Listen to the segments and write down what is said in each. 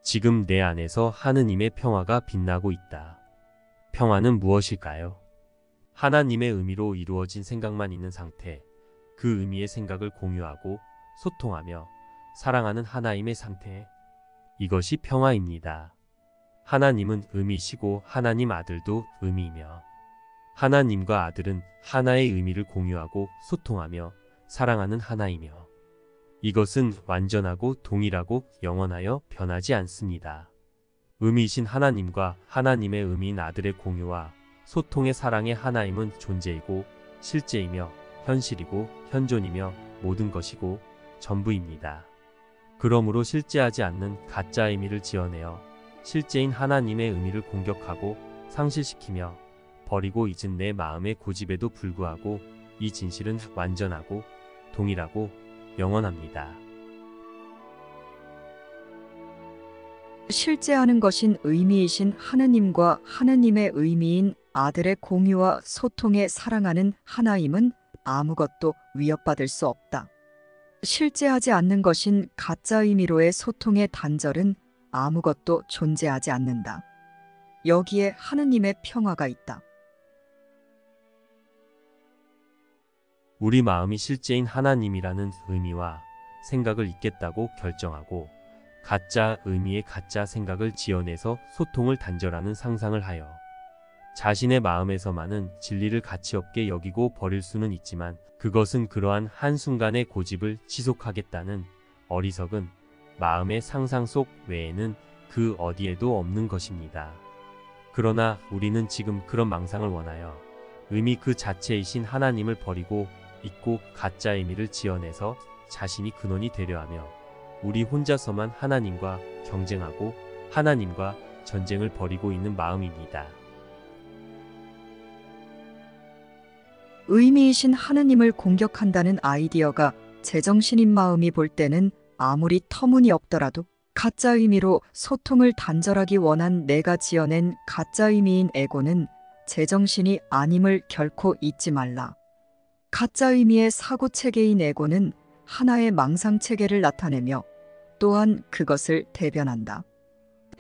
지금 내 안에서 하느님의 평화가 빛나고 있다. 평화는 무엇일까요? 하나님의 의미로 이루어진 생각만 있는 상태, 그 의미의 생각을 공유하고 소통하며 사랑하는 하나님의 상태. 이것이 평화입니다. 하나님은 의미시고 하나님 아들도 의미이며 하나님과 아들은 하나의 의미를 공유하고 소통하며 사랑하는 하나이며 이것은 완전하고 동일하고 영원하여 변하지 않습니다. 의미이신 하나님과 하나님의 의미인 아들의 공유와 소통의 사랑의 하나임은 존재이고 실제이며 현실이고 현존이며 모든 것이고 전부입니다. 그러므로 실제하지 않는 가짜 의미를 지어내어 실제인 하나님의 의미를 공격하고 상실시키며 버리고 잊은 내 마음의 고집에도 불구하고 이 진실은 완전하고 동일하고 영원합니다. 실제하는 것인 의미이신 하느님과 하느님의 의미인 아들의 공유와 소통에 사랑하는 하나임은 아무것도 위협받을 수 없다. 실제하지 않는 것인 가짜 의미로의 소통의 단절은 아무것도 존재하지 않는다. 여기에 하느님의 평화가 있다. 우리 마음이 실제인 하나님이라는 의미와 생각을 잊겠다고 결정하고 가짜 의미의 가짜 생각을 지어내서 소통을 단절하는 상상을 하여 자신의 마음에서만은 진리를 가치없게 여기고 버릴 수는 있지만 그것은 그러한 한순간의 고집을 지속하겠다는 어리석은 마음의 상상 속 외에는 그 어디에도 없는 것입니다. 그러나 우리는 지금 그런 망상을 원하여 의미 그 자체이신 하나님을 버리고 잊고 가짜 의미를 지어내서 자신이 근원이 되려 하며 우리 혼자서만 하나님과 경쟁하고 하나님과 전쟁을 벌이고 있는 마음입니다. 의미이신 하느님을 공격한다는 아이디어가 제정신인 마음이 볼 때는 아무리 터무니없더라도 가짜 의미로 소통을 단절하기 원한 내가 지어낸 가짜 의미인 에고는 제정신이 아님을 결코 잊지 말라. 가짜 의미의 사고체계인 에고는 하나의 망상체계를 나타내며 또한 그것을 대변한다.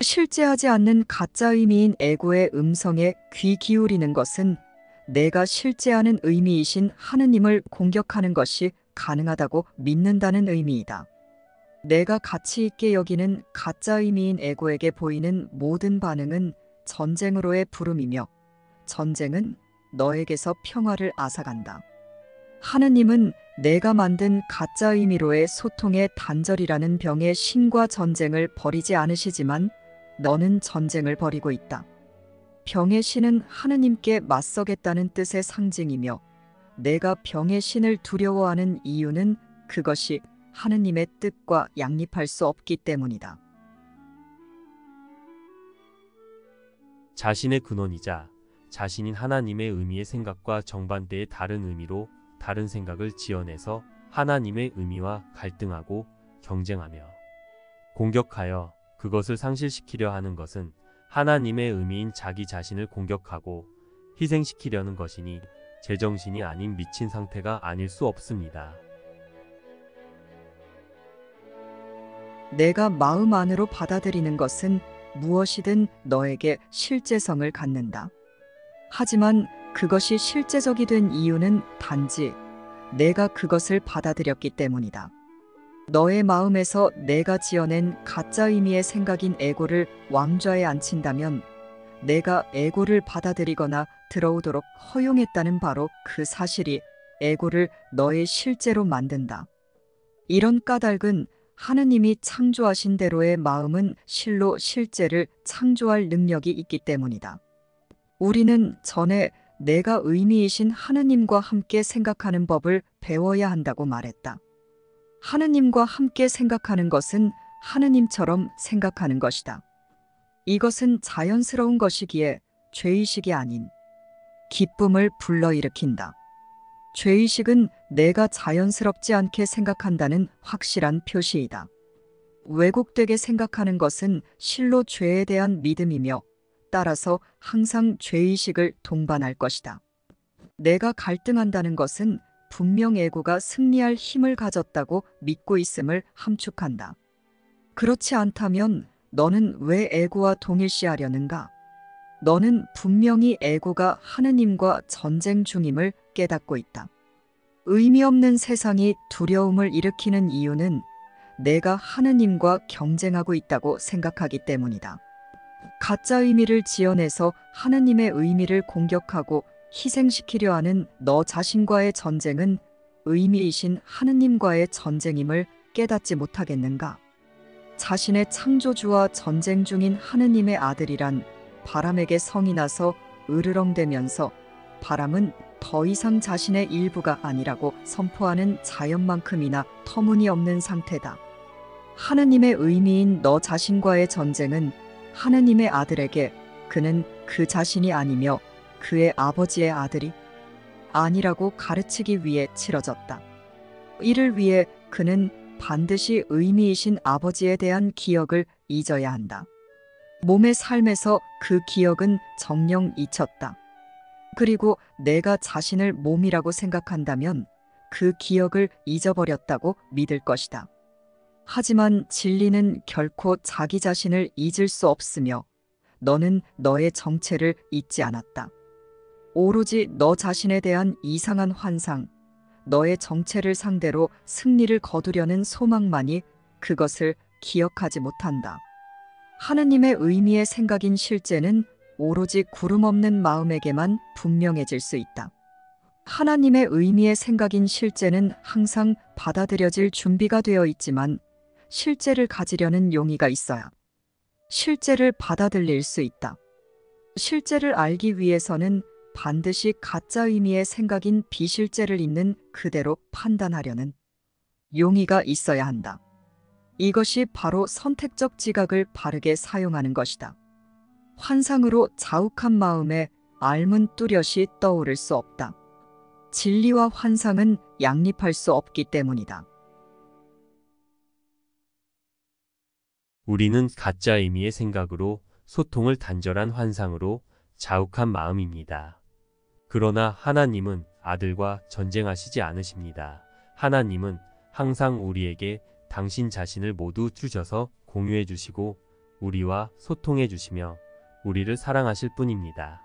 실제하지 않는 가짜 의미인 에고의 음성에 귀 기울이는 것은 내가 실제하는 의미이신 하느님을 공격하는 것이 가능하다고 믿는다는 의미이다. 내가 가치 있게 여기는 가짜 의미인 에고에게 보이는 모든 반응은 전쟁으로의 부름이며 전쟁은 너에게서 평화를 앗아간다. 하느님은 내가 만든 가짜 의미로의 소통의 단절이라는 병의 신과 전쟁을 벌이지 않으시지만 너는 전쟁을 벌이고 있다. 병의 신은 하느님께 맞서겠다는 뜻의 상징이며 내가 병의 신을 두려워하는 이유는 그것이 하느님의 뜻과 양립할 수 없기 때문이다. 자신의 근원이자 자신인 하나님의 의미의 생각과 정반대의 다른 의미로 다른 생각을 지어내서 하나님의 의미와 갈등하고 경쟁하며 공격하여 그것을 상실시키려 하는 것은 하나님의 의미인 자기 자신을 공격하고 희생시키려는 것이니 제정신이 아닌 미친 상태가 아닐 수 없습니다. 내가 마음 안으로 받아들이는 것은 무엇이든 너에게 실제성을 갖는다. 하지만 그것이 실제적이 된 이유는 단지 내가 그것을 받아들였기 때문이다. 너의 마음에서 내가 지어낸 가짜 의미의 생각인 에고를 왕좌에 앉힌다면 내가 에고를 받아들이거나 들어오도록 허용했다는 바로 그 사실이 에고를 너의 실제로 만든다. 이런 까닭은 하느님이 창조하신 대로의 마음은 실로 실제를 창조할 능력이 있기 때문이다. 우리는 전에 내가 의미이신 하느님과 함께 생각하는 법을 배워야 한다고 말했다. 하느님과 함께 생각하는 것은 하느님처럼 생각하는 것이다. 이것은 자연스러운 것이기에 죄의식이 아닌 기쁨을 불러일으킨다. 죄의식은 내가 자연스럽지 않게 생각한다는 확실한 표시이다. 왜곡되게 생각하는 것은 실로 죄에 대한 믿음이며 따라서 항상 죄의식을 동반할 것이다. 내가 갈등한다는 것은 분명 에고가 승리할 힘을 가졌다고 믿고 있음을 함축한다. 그렇지 않다면 너는 왜 에고와 동일시하려는가? 너는 분명히 에고가 하느님과 전쟁 중임을 깨닫고 있다. 의미 없는 세상이 두려움을 일으키는 이유는 내가 하느님과 경쟁하고 있다고 생각하기 때문이다. 가짜 의미를 지어내서 하느님의 의미를 공격하고 희생시키려 하는 너 자신과의 전쟁은 의미이신 하느님과의 전쟁임을 깨닫지 못하겠는가? 자신의 창조주와 전쟁 중인 하느님의 아들이란 바람에게 성이 나서 으르렁대면서 바람은 더 이상 자신의 일부가 아니라고 선포하는 자연만큼이나 터무니없는 상태다. 하느님의 의미인 너 자신과의 전쟁은 하느님의 아들에게 그는 그 자신이 아니며 그의 아버지의 아들이 아니라고 가르치기 위해 치러졌다. 이를 위해 그는 반드시 의미이신 아버지에 대한 기억을 잊어야 한다. 몸의 삶에서 그 기억은 정녕 잊혔다. 그리고 내가 자신을 몸이라고 생각한다면 그 기억을 잊어버렸다고 믿을 것이다. 하지만 진리는 결코 자기 자신을 잊을 수 없으며 너는 너의 정체를 잊지 않았다. 오로지 너 자신에 대한 이상한 환상, 너의 정체를 상대로 승리를 거두려는 소망만이 그것을 기억하지 못한다. 하느님의 의미의 생각인 실제는 오로지 구름 없는 마음에게만 분명해질 수 있다. 하나님의 의미의 생각인 실제는 항상 받아들여질 준비가 되어 있지만 실제를 가지려는 용의가 있어야 실제를 받아들일 수 있다. 실제를 알기 위해서는 반드시 가짜 의미의 생각인 비실제를 있는 그대로 판단하려는 용의가 있어야 한다. 이것이 바로 선택적 지각을 바르게 사용하는 것이다. 환상으로 자욱한 마음에 알문 뚜렷이 떠오를 수 없다. 진리와 환상은 양립할 수 없기 때문이다. 우리는 가짜 의미의 생각으로 소통을 단절한 환상으로 자욱한 마음입니다. 그러나 하나님은 아들과 전쟁하시지 않으십니다. 하나님은 항상 우리에게 당신 자신을 모두 주셔서 공유해 주시고 우리와 소통해 주시며 우리를 사랑하실 뿐입니다.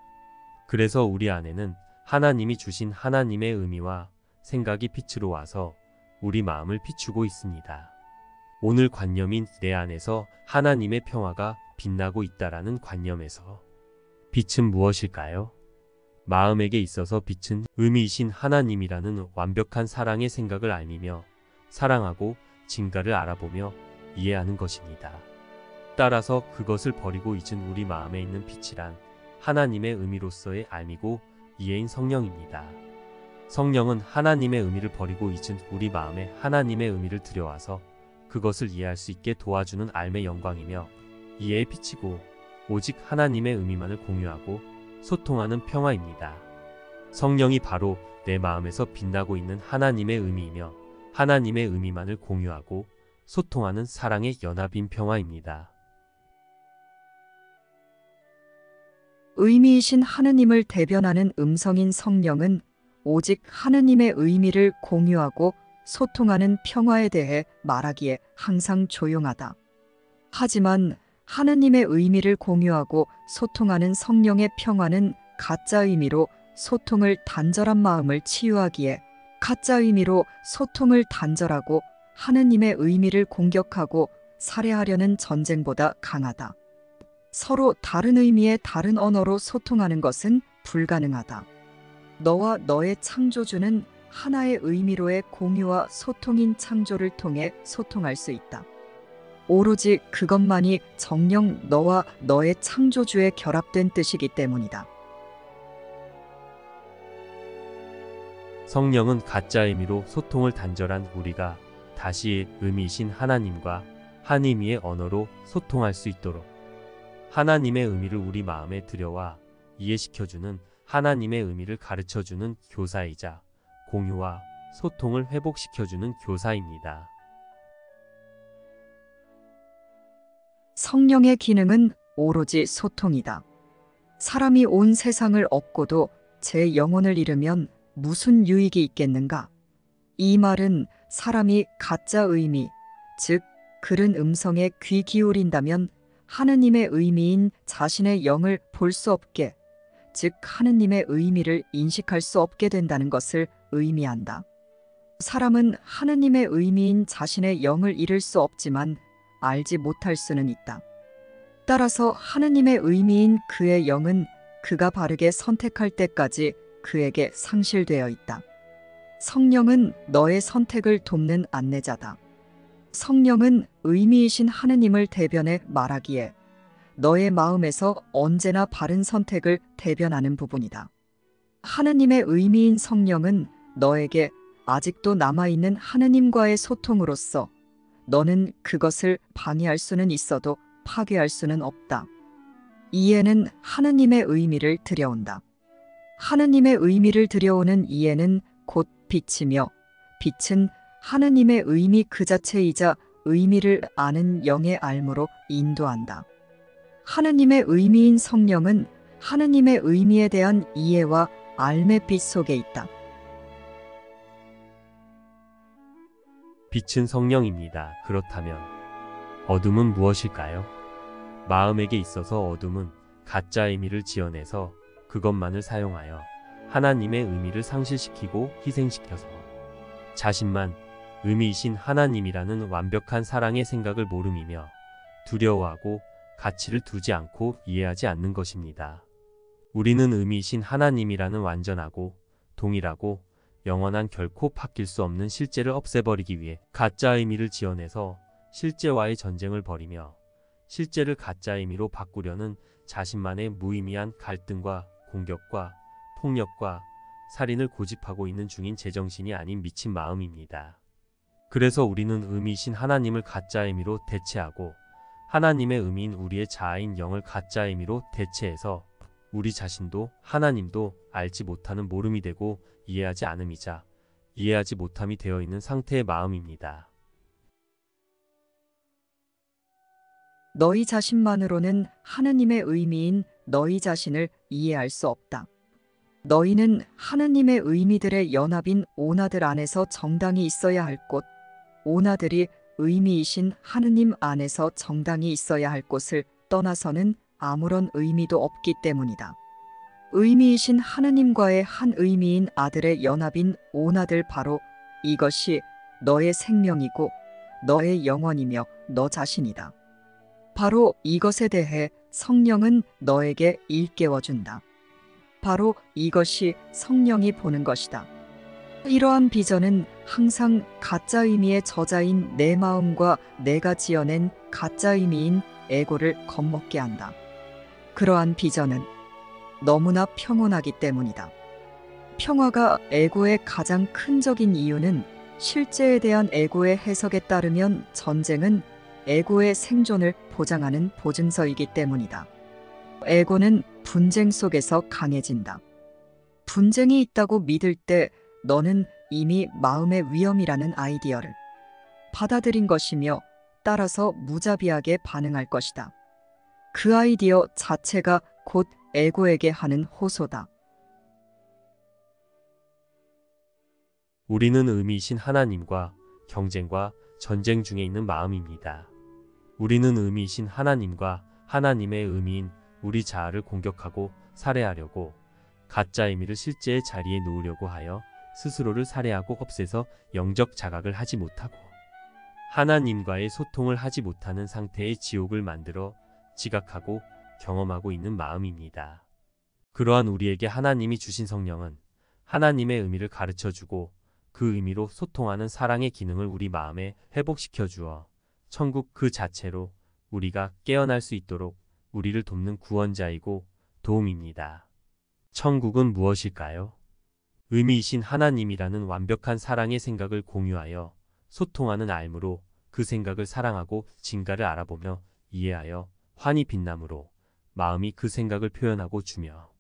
그래서 우리 안에는 하나님이 주신 하나님의 의미와 생각이 빛으로 와서 우리 마음을 비추고 있습니다. 오늘 관념인 내 안에서 하나님의 평화가 빛나고 있다라는 관념에서 빛은 무엇일까요? 마음에게 있어서 빛은 의미이신 하나님이라는 완벽한 사랑의 생각을 알미며 사랑하고 진가를 알아보며 이해하는 것입니다. 따라서 그것을 버리고 잊은 우리 마음에 있는 빛이란 하나님의 의미로서의 알미고 이해인 성령입니다. 성령은 하나님의 의미를 버리고 잊은 우리 마음에 하나님의 의미를 들여와서 그것을 이해할 수 있게 도와주는 알의 영광이며 이해의 빛이고 오직 하나님의 의미만을 공유하고 소통하는 평화입니다. 성령이 바로 내 마음에서 빛나고 있는 하나님의 의미이며 하나님의 의미만을 공유하고 소통하는 사랑의 연합인 평화입니다. 의미이신 하느님을 대변하는 음성인 성령은 오직 하느님의 의미를 공유하고 소통하는 평화에 대해 말하기에 항상 조용하다. 하지만 하느님의 의미를 공유하고 소통하는 성령의 평화는 가짜 의미로 소통을 단절한 마음을 치유하기에 가짜 의미로 소통을 단절하고 하느님의 의미를 공격하고 살해하려는 전쟁보다 강하다. 서로 다른 의미의 다른 언어로 소통하는 것은 불가능하다. 너와 너의 창조주는 하나의 의미로의 공유와 소통인 창조를 통해 소통할 수 있다. 오로지 그것만이 정녕 너와 너의 창조주에 결합된 뜻이기 때문이다. 성령은 가짜 의미로 소통을 단절한 우리가 다시 의미이신 하나님과 한의미의 언어로 소통할 수 있도록 하나님의 의미를 우리 마음에 들여와 이해시켜주는 하나님의 의미를 가르쳐주는 교사이자 공유와 소통을 회복시켜주는 교사입니다. 성령의 기능은 오로지 소통이다. 사람이 온 세상을 얻고도 제 영혼을 잃으면 무슨 유익이 있겠는가? 이 말은 사람이 가짜 의미, 즉 그른 음성에 귀 기울인다면 하느님의 의미인 자신의 영을 볼 수 없게, 즉 하느님의 의미를 인식할 수 없게 된다는 것을 의미한다. 사람은 하느님의 의미인 자신의 영을 잃을 수 없지만 알지 못할 수는 있다. 따라서 하느님의 의미인 그의 영은 그가 바르게 선택할 때까지 그에게 상실되어 있다. 성령은 너의 선택을 돕는 안내자다. 성령은 의미이신 하느님을 대변해 말하기에 너의 마음에서 언제나 바른 선택을 대변하는 부분이다. 하느님의 의미인 성령은 너에게 아직도 남아있는 하느님과의 소통으로서 너는 그것을 방해할 수는 있어도 파괴할 수는 없다. 이해는 하느님의 의미를 들여온다. 하느님의 의미를 들여오는 이해는 곧 빛이며, 빛은 하느님의 의미 그 자체이자 의미를 아는 영의 알므로 인도한다. 하느님의 의미인 성령은 하느님의 의미에 대한 이해와 알의 빛 속에 있다. 빛은 성령입니다. 그렇다면 어둠은 무엇일까요? 마음에게 있어서 어둠은 가짜 의미를 지어내서 그것만을 사용하여 하나님의 의미를 상실시키고 희생시켜서 자신만 의미이신 하나님이라는 완벽한 사랑의 생각을 모름이며 두려워하고 가치를 두지 않고 이해하지 않는 것입니다. 우리는 의미이신 하나님이라는 완전하고 동일하고 영원한 결코 바뀔 수 없는 실제를 없애버리기 위해 가짜 의미를 지어내서 실제와의 전쟁을 벌이며 실제를 가짜 의미로 바꾸려는 자신만의 무의미한 갈등과 공격과 폭력과 살인을 고집하고 있는 중인 제정신이 아닌 미친 마음입니다. 그래서 우리는 의미이신 하나님을 가짜 의미로 대체하고 하나님의 의미인 우리의 자아인 영을 가짜 의미로 대체해서 우리 자신도 하나님도 알지 못하는 모름이 되고 이해하지 않음이자 이해하지 못함이 되어 있는 상태의 마음입니다. 너희 자신만으로는 하느님의 의미인 너희 자신을 이해할 수 없다. 너희는 하느님의 의미들의 연합인 오나들 안에서 정당히 있어야 할 곳, 오나들이 의미이신 하느님 안에서 정당히 있어야 할 곳을 떠나서는 아무런 의미도 없기 때문이다. 의미이신 하느님과의 한 의미인 아들의 연합인 오나들 바로 이것이 너의 생명이고 너의 영혼이며 너 자신이다. 바로 이것에 대해 성령은 너에게 일깨워준다. 바로 이것이 성령이 보는 것이다. 이러한 비전은 항상 가짜 의미의 저자인 내 마음과 내가 지어낸 가짜 의미인 에고를 겁먹게 한다. 그러한 비전은 너무나 평온하기 때문이다. 평화가 에고의 가장 큰 적인 이유는 실제에 대한 에고의 해석에 따르면 전쟁은 에고의 생존을 보장하는 보증서이기 때문이다. 에고는 분쟁 속에서 강해진다. 분쟁이 있다고 믿을 때 너는 이미 마음의 위험이라는 아이디어를 받아들인 것이며 따라서 무자비하게 반응할 것이다. 그 아이디어 자체가 곧 에고에게 하는 호소다. 우리는 의미이신 하나님과 경쟁과 전쟁 중에 있는 마음입니다. 우리는 의미이신 하나님과 하나님의 의미인 우리 자아를 공격하고 살해하려고 가짜 의미를 실제의 자리에 놓으려고 하여 스스로를 살해하고 없애서 영적 자각을 하지 못하고 하나님과의 소통을 하지 못하는 상태의 지옥을 만들어 지각하고 경험하고 있는 마음입니다. 그러한 우리에게 하나님이 주신 성령은 하나님의 의미를 가르쳐주고 그 의미로 소통하는 사랑의 기능을 우리 마음에 회복시켜 주어 천국 그 자체로 우리가 깨어날 수 있도록 우리를 돕는 구원자이고 도움입니다. 천국은 무엇일까요? 의미이신 하나님이라는 완벽한 사랑의 생각을 공유하여 소통하는 알므로 그 생각을 사랑하고 진가를 알아보며 이해하여 환히 빛남으로 마음이 그 생각을 표현하고 주며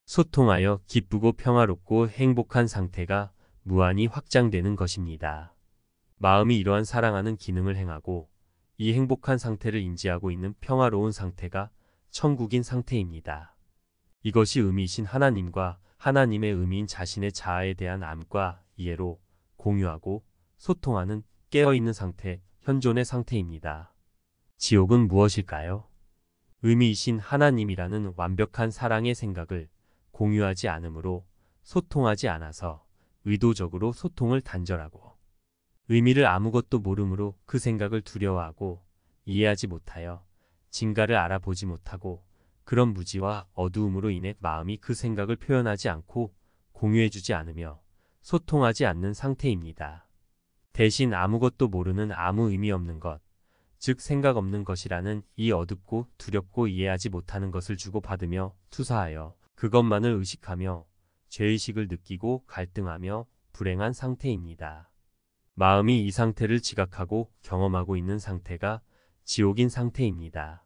소통하여 기쁘고 평화롭고 행복한 상태가 무한히 확장되는 것입니다. 마음이 이러한 사랑하는 기능을 행하고 이 행복한 상태를 인지하고 있는 평화로운 상태가 천국인 상태입니다. 이것이 의미이신 하나님과 하나님의 의미인 자신의 자아에 대한 암과 이해로 공유하고 소통하는 깨어있는 상태, 현존의 상태입니다. 지옥은 무엇일까요? 의미이신 하나님이라는 완벽한 사랑의 생각을 공유하지 않으므로 소통하지 않아서 의도적으로 소통을 단절하고 의미를 아무것도 모르므로 그 생각을 두려워하고 이해하지 못하여 진가를 알아보지 못하고 그런 무지와 어두움으로 인해 마음이 그 생각을 표현하지 않고 공유해주지 않으며 소통하지 않는 상태입니다. 대신 아무것도 모르는 아무 의미 없는 것, 즉 생각 없는 것이라는 이 어둡고 두렵고 이해하지 못하는 것을 주고받으며 투사하여 그것만을 의식하며 죄의식을 느끼고 갈등하며 불행한 상태입니다. 마음이 이 상태를 지각하고 경험하고 있는 상태가 지옥인 상태입니다.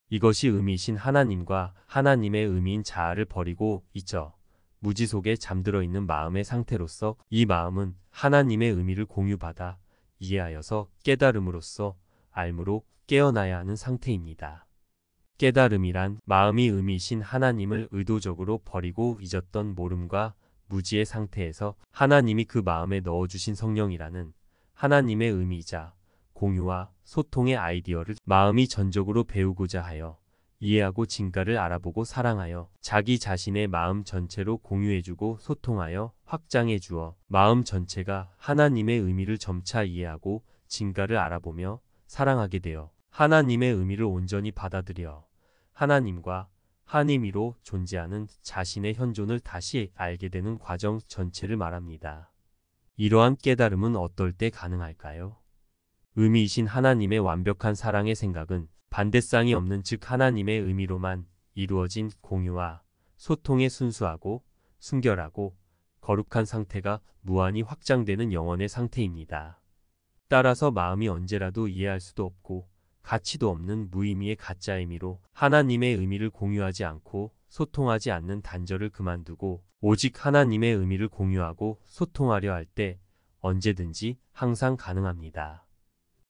이것이 의미이신 하나님과 하나님의 의미인 자아를 버리고 있죠. 무지 속에 잠들어 있는 마음의 상태로서 이 마음은 하나님의 의미를 공유받아 이해하여서 깨달음으로써 알므로 깨어나야 하는 상태입니다. 깨달음이란 마음이 의미이신 하나님을 의도적으로 버리고 잊었던 모름과 무지의 상태에서 하나님이 그 마음에 넣어주신 성령이라는 하나님의 의미이자 공유와 소통의 아이디어를 마음이 전적으로 배우고자 하여 이해하고 진가를 알아보고 사랑하여 자기 자신의 마음 전체로 공유해주고 소통하여 확장해 주어 마음 전체가 하나님의 의미를 점차 이해하고 진가를 알아보며 사랑하게 되어 하나님의 의미를 온전히 받아들여 하나님과 한의미로 존재하는 자신의 현존을 다시 알게 되는 과정 전체를 말합니다. 이러한 깨달음은 어떨 때 가능할까요? 의미이신 하나님의 완벽한 사랑의 생각은 반대쌍이 없는 즉 하나님의 의미로만 이루어진 공유와 소통의 순수하고 순결하고 거룩한 상태가 무한히 확장되는 영혼의 상태입니다. 따라서 마음이 언제라도 이해할 수도 없고 가치도 없는 무의미의 가짜 의미로 하나님의 의미를 공유하지 않고 소통하지 않는 단절을 그만두고 오직 하나님의 의미를 공유하고 소통하려 할 때 언제든지 항상 가능합니다.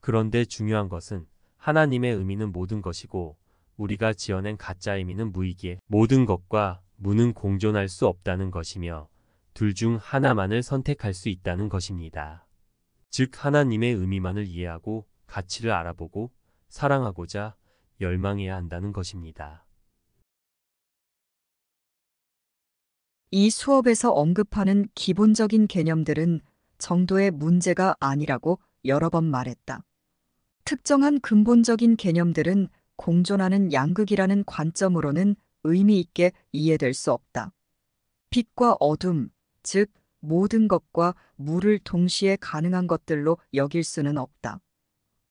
그런데 중요한 것은 하나님의 의미는 모든 것이고 우리가 지어낸 가짜 의미는 무이기에 모든 것과 무는 공존할 수 없다는 것이며 둘 중 하나만을 선택할 수 있다는 것입니다. 즉 하나님의 의미만을 이해하고 가치를 알아보고 사랑하고자 열망해야 한다는 것입니다. 이 수업에서 언급하는 기본적인 개념들은 정도의 문제가 아니라고 여러 번 말했다. 특정한 근본적인 개념들은 공존하는 양극이라는 관점으로는 의미 있게 이해될 수 없다. 빛과 어둠, 즉 모든 것과 무를 동시에 가능한 것들로 여길 수는 없다.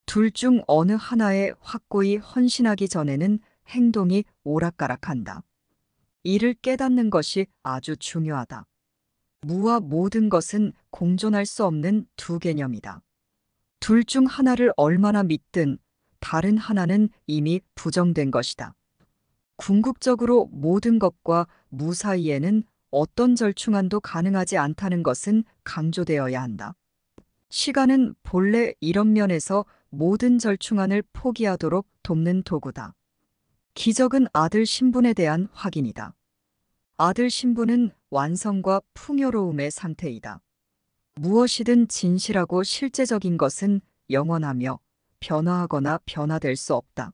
둘 중 어느 하나에 확고히 헌신하기 전에는 행동이 오락가락한다. 이를 깨닫는 것이 아주 중요하다. 무와 모든 것은 공존할 수 없는 두 개념이다. 둘 중 하나를 얼마나 믿든 다른 하나는 이미 부정된 것이다. 궁극적으로 모든 것과 무 사이에는 어떤 절충안도 가능하지 않다는 것은 강조되어야 한다. 시간은 본래 이런 면에서 모든 절충안을 포기하도록 돕는 도구다. 기적은 아들 신분에 대한 확인이다. 아들 신분은 완성과 풍요로움의 상태이다. 무엇이든 진실하고 실제적인 것은 영원하며 변화하거나 변화될 수 없다.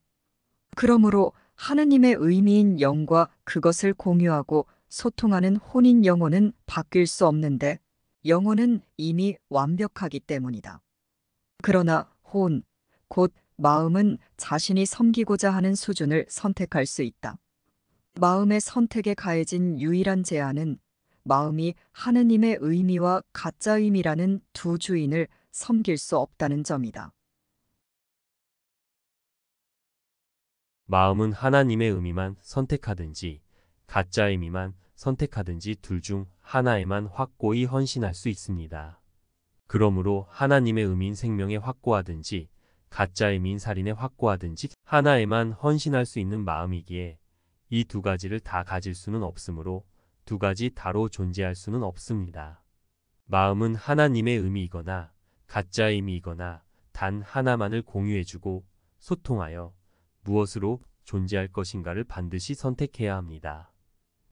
그러므로 하느님의 의미인 영과 그것을 공유하고 소통하는 혼인 영혼은 바뀔 수 없는데 영혼은 이미 완벽하기 때문이다. 그러나 혼, 곧 마음은 자신이 섬기고자 하는 수준을 선택할 수 있다. 마음의 선택에 가해진 유일한 제한은 마음이 하느님의 의미와 가짜 의미라는 두 주인을 섬길 수 없다는 점이다. 마음은 하나님의 의미만 선택하든지 가짜 의미만 선택하든지 둘 중 하나에만 확고히 헌신할 수 있습니다. 그러므로 하나님의 의미인 생명에 확고하든지 가짜 의미인 살인에 확고하든지 하나에만 헌신할 수 있는 마음이기에 이 두 가지를 다 가질 수는 없으므로 두 가지 다로 존재할 수는 없습니다. 마음은 하나님의 의미이거나 가짜 의미이거나 단 하나만을 공유해주고 소통하여 무엇으로 존재할 것인가를 반드시 선택해야 합니다.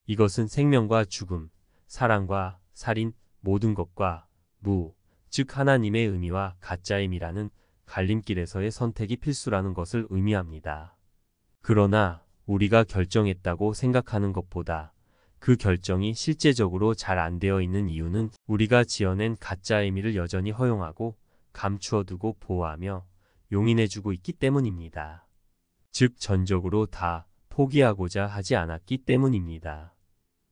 이것은 생명과 죽음, 사랑과 살인, 모든 것과 무, 즉 하나님의 의미와 가짜 의미라는 갈림길에서의 선택이 필수라는 것을 의미합니다. 그러나 우리가 결정했다고 생각하는 것보다 그 결정이 실제적으로 잘 안 되어 있는 이유는 우리가 지어낸 가짜 의미를 여전히 허용하고 감추어두고 보호하며 용인해주고 있기 때문입니다. 즉 전적으로 다 포기하고자 하지 않았기 때문입니다.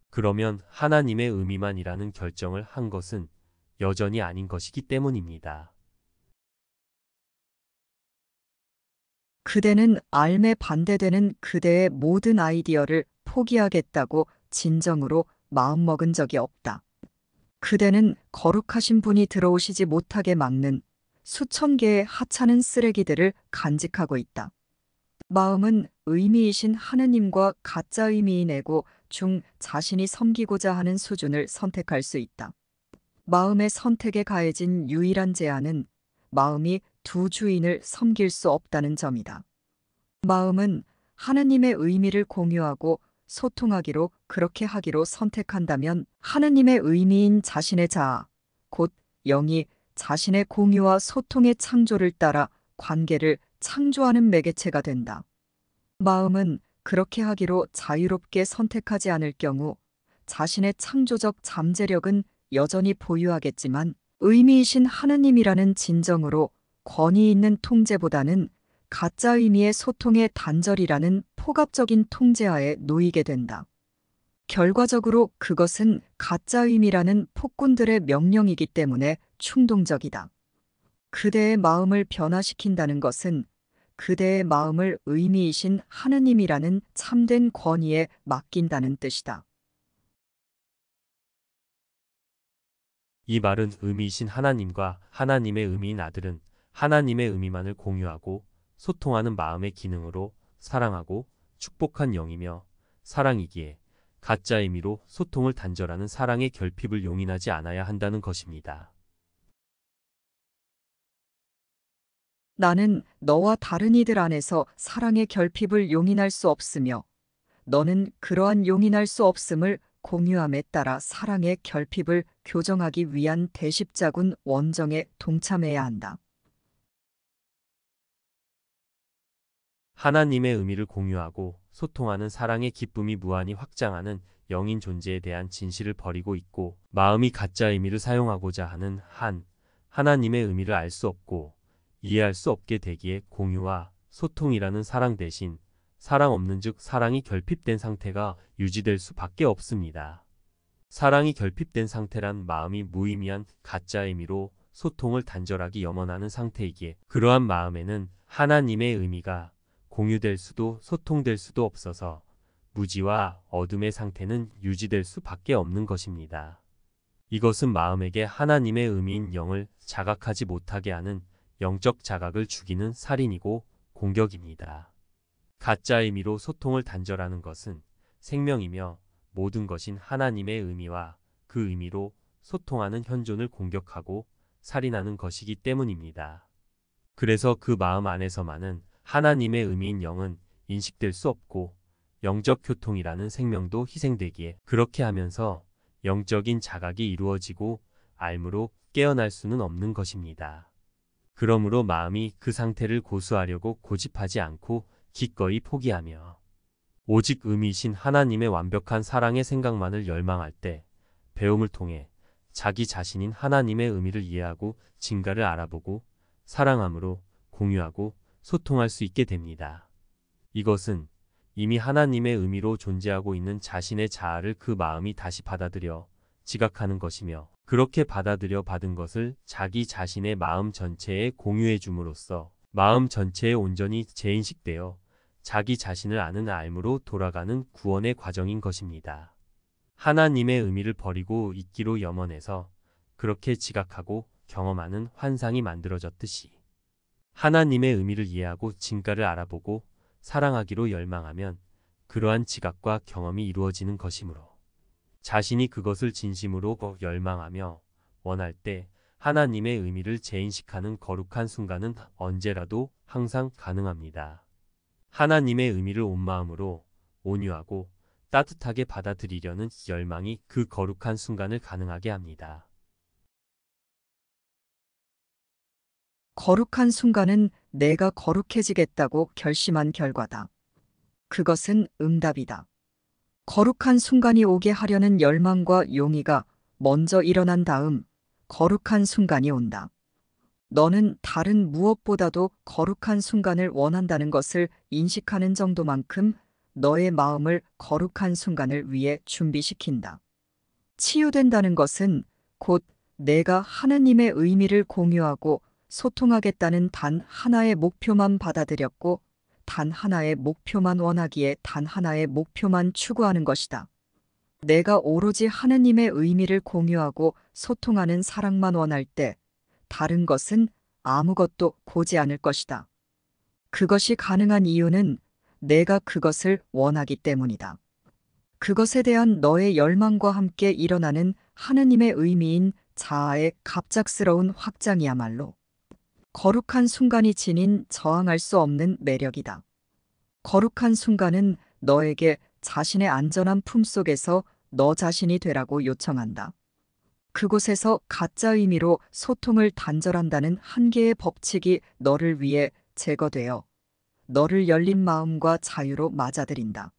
그러면 하나님의 의미만이라는 결정을 한 것은 여전히 아닌 것이기 때문입니다. 그대는 삶에 반대되는 그대의 모든 아이디어를 포기하겠다고 진정으로 마음먹은 적이 없다. 그대는 거룩하신 분이 들어오시지 못하게 막는 수천 개의 하찮은 쓰레기들을 간직하고 있다. 마음은 의미이신 하느님과 가짜 의미인 에고 중 자신이 섬기고자 하는 수준을 선택할 수 있다. 마음의 선택에 가해진 유일한 제한은 마음이 두 주인을 섬길 수 없다는 점이다. 마음은 하느님의 의미를 공유하고 소통하기로 그렇게 하기로 선택한다면 하느님의 의미인 자신의 자아, 곧 영이 자신의 공유와 소통의 창조를 따라 관계를 창조하는 매개체가 된다. 마음은 그렇게 하기로 자유롭게 선택하지 않을 경우 자신의 창조적 잠재력은 여전히 보유하겠지만 의미이신 하느님이라는 진정으로 권위 있는 통제보다는 가짜 의미의 소통의 단절이라는 포갑적인 통제하에 놓이게 된다. 결과적으로 그것은 가짜 의미라는 폭군들의 명령이기 때문에 충동적이다. 그대의 마음을 변화시킨다는 것은 그대의 마음을 의미이신 하느님이라는 참된 권위에 맡긴다는 뜻이다. 이 말은 의미이신 하나님과 하나님의 의미인 아들은 하나님의 의미만을 공유하고 소통하는 마음의 기능으로 사랑하고 축복한 영이며 사랑이기에 가짜 의미로 소통을 단절하는 사랑의 결핍을 용인하지 않아야 한다는 것입니다. 나는 너와 다른 이들 안에서 사랑의 결핍을 용인할 수 없으며 너는 그러한 용인할 수 없음을 공유함에 따라 사랑의 결핍을 교정하기 위한 대십자군 원정에 동참해야 한다. 하나님의 의미를 공유하고 소통하는 사랑의 기쁨이 무한히 확장하는 영인 존재에 대한 진실을 버리고 있고 마음이 가짜 의미를 사용하고자 하는 하나님의 의미를 알 수 없고 이해할 수 없게 되기에 공유와 소통이라는 사랑 대신 사랑 없는 즉 사랑이 결핍된 상태가 유지될 수밖에 없습니다. 사랑이 결핍된 상태란 마음이 무의미한 가짜 의미로 소통을 단절하기 염원하는 상태이기에 그러한 마음에는 하나님의 의미가 공유될 수도 소통될 수도 없어서 무지와 어둠의 상태는 유지될 수밖에 없는 것입니다. 이것은 마음에게 하나님의 의미인 영을 자각하지 못하게 하는 영적 자각을 죽이는 살인이고 공격입니다. 가짜 의미로 소통을 단절하는 것은 생명이며 모든 것인 하나님의 의미와 그 의미로 소통하는 현존을 공격하고 살인하는 것이기 때문입니다. 그래서 그 마음 안에서만은 하나님의 의미인 영은 인식될 수 없고 영적 교통이라는 생명도 희생되기에 그렇게 하면서 영적인 자각이 이루어지고 알므로 깨어날 수는 없는 것입니다. 그러므로 마음이 그 상태를 고수하려고 고집하지 않고 기꺼이 포기하며 오직 의미이신 하나님의 완벽한 사랑의 생각만을 열망할 때 배움을 통해 자기 자신인 하나님의 의미를 이해하고 진가를 알아보고 사랑함으로 공유하고 소통할 수 있게 됩니다. 이것은 이미 하나님의 의미로 존재하고 있는 자신의 자아를 그 마음이 다시 받아들여 지각하는 것이며 그렇게 받아들여 받은 것을 자기 자신의 마음 전체에 공유해 줌으로써 마음 전체에 온전히 재인식되어 자기 자신을 아는 알므로 돌아가는 구원의 과정인 것입니다. 하나님의 의미를 버리고 있기로 염원해서 그렇게 지각하고 경험하는 환상이 만들어졌듯이 하나님의 의미를 이해하고 진가를 알아보고 사랑하기로 열망하면 그러한 지각과 경험이 이루어지는 것이므로 자신이 그것을 진심으로 열망하며 원할 때 하나님의 의미를 재인식하는 거룩한 순간은 언제라도 항상 가능합니다. 하나님의 의미를 온 마음으로 온유하고 따뜻하게 받아들이려는 열망이 그 거룩한 순간을 가능하게 합니다. 거룩한 순간은 내가 거룩해지겠다고 결심한 결과다. 그것은 응답이다. 거룩한 순간이 오게 하려는 열망과 용의가 먼저 일어난 다음 거룩한 순간이 온다. 너는 다른 무엇보다도 거룩한 순간을 원한다는 것을 인식하는 정도만큼 너의 마음을 거룩한 순간을 위해 준비시킨다. 치유된다는 것은 곧 내가 하느님의 의미를 공유하고 소통하겠다는 단 하나의 목표만 받아들였고 단 하나의 목표만 원하기에 단 하나의 목표만 추구하는 것이다. 내가 오로지 하느님의 의미를 공유하고 소통하는 사랑만 원할 때 다른 것은 아무것도 고지 않을 것이다. 그것이 가능한 이유는 내가 그것을 원하기 때문이다. 그것에 대한 너의 열망과 함께 일어나는 하느님의 의미인 자아의 갑작스러운 확장이야말로 거룩한 순간이 지닌 저항할 수 없는 매력이다. 거룩한 순간은 너에게 자신의 안전한 품속에서 너 자신이 되라고 요청한다. 그곳에서 가짜 의미로 소통을 단절한다는 한계의 법칙이 너를 위해 제거되어 너를 열린 마음과 자유로 맞아들인다.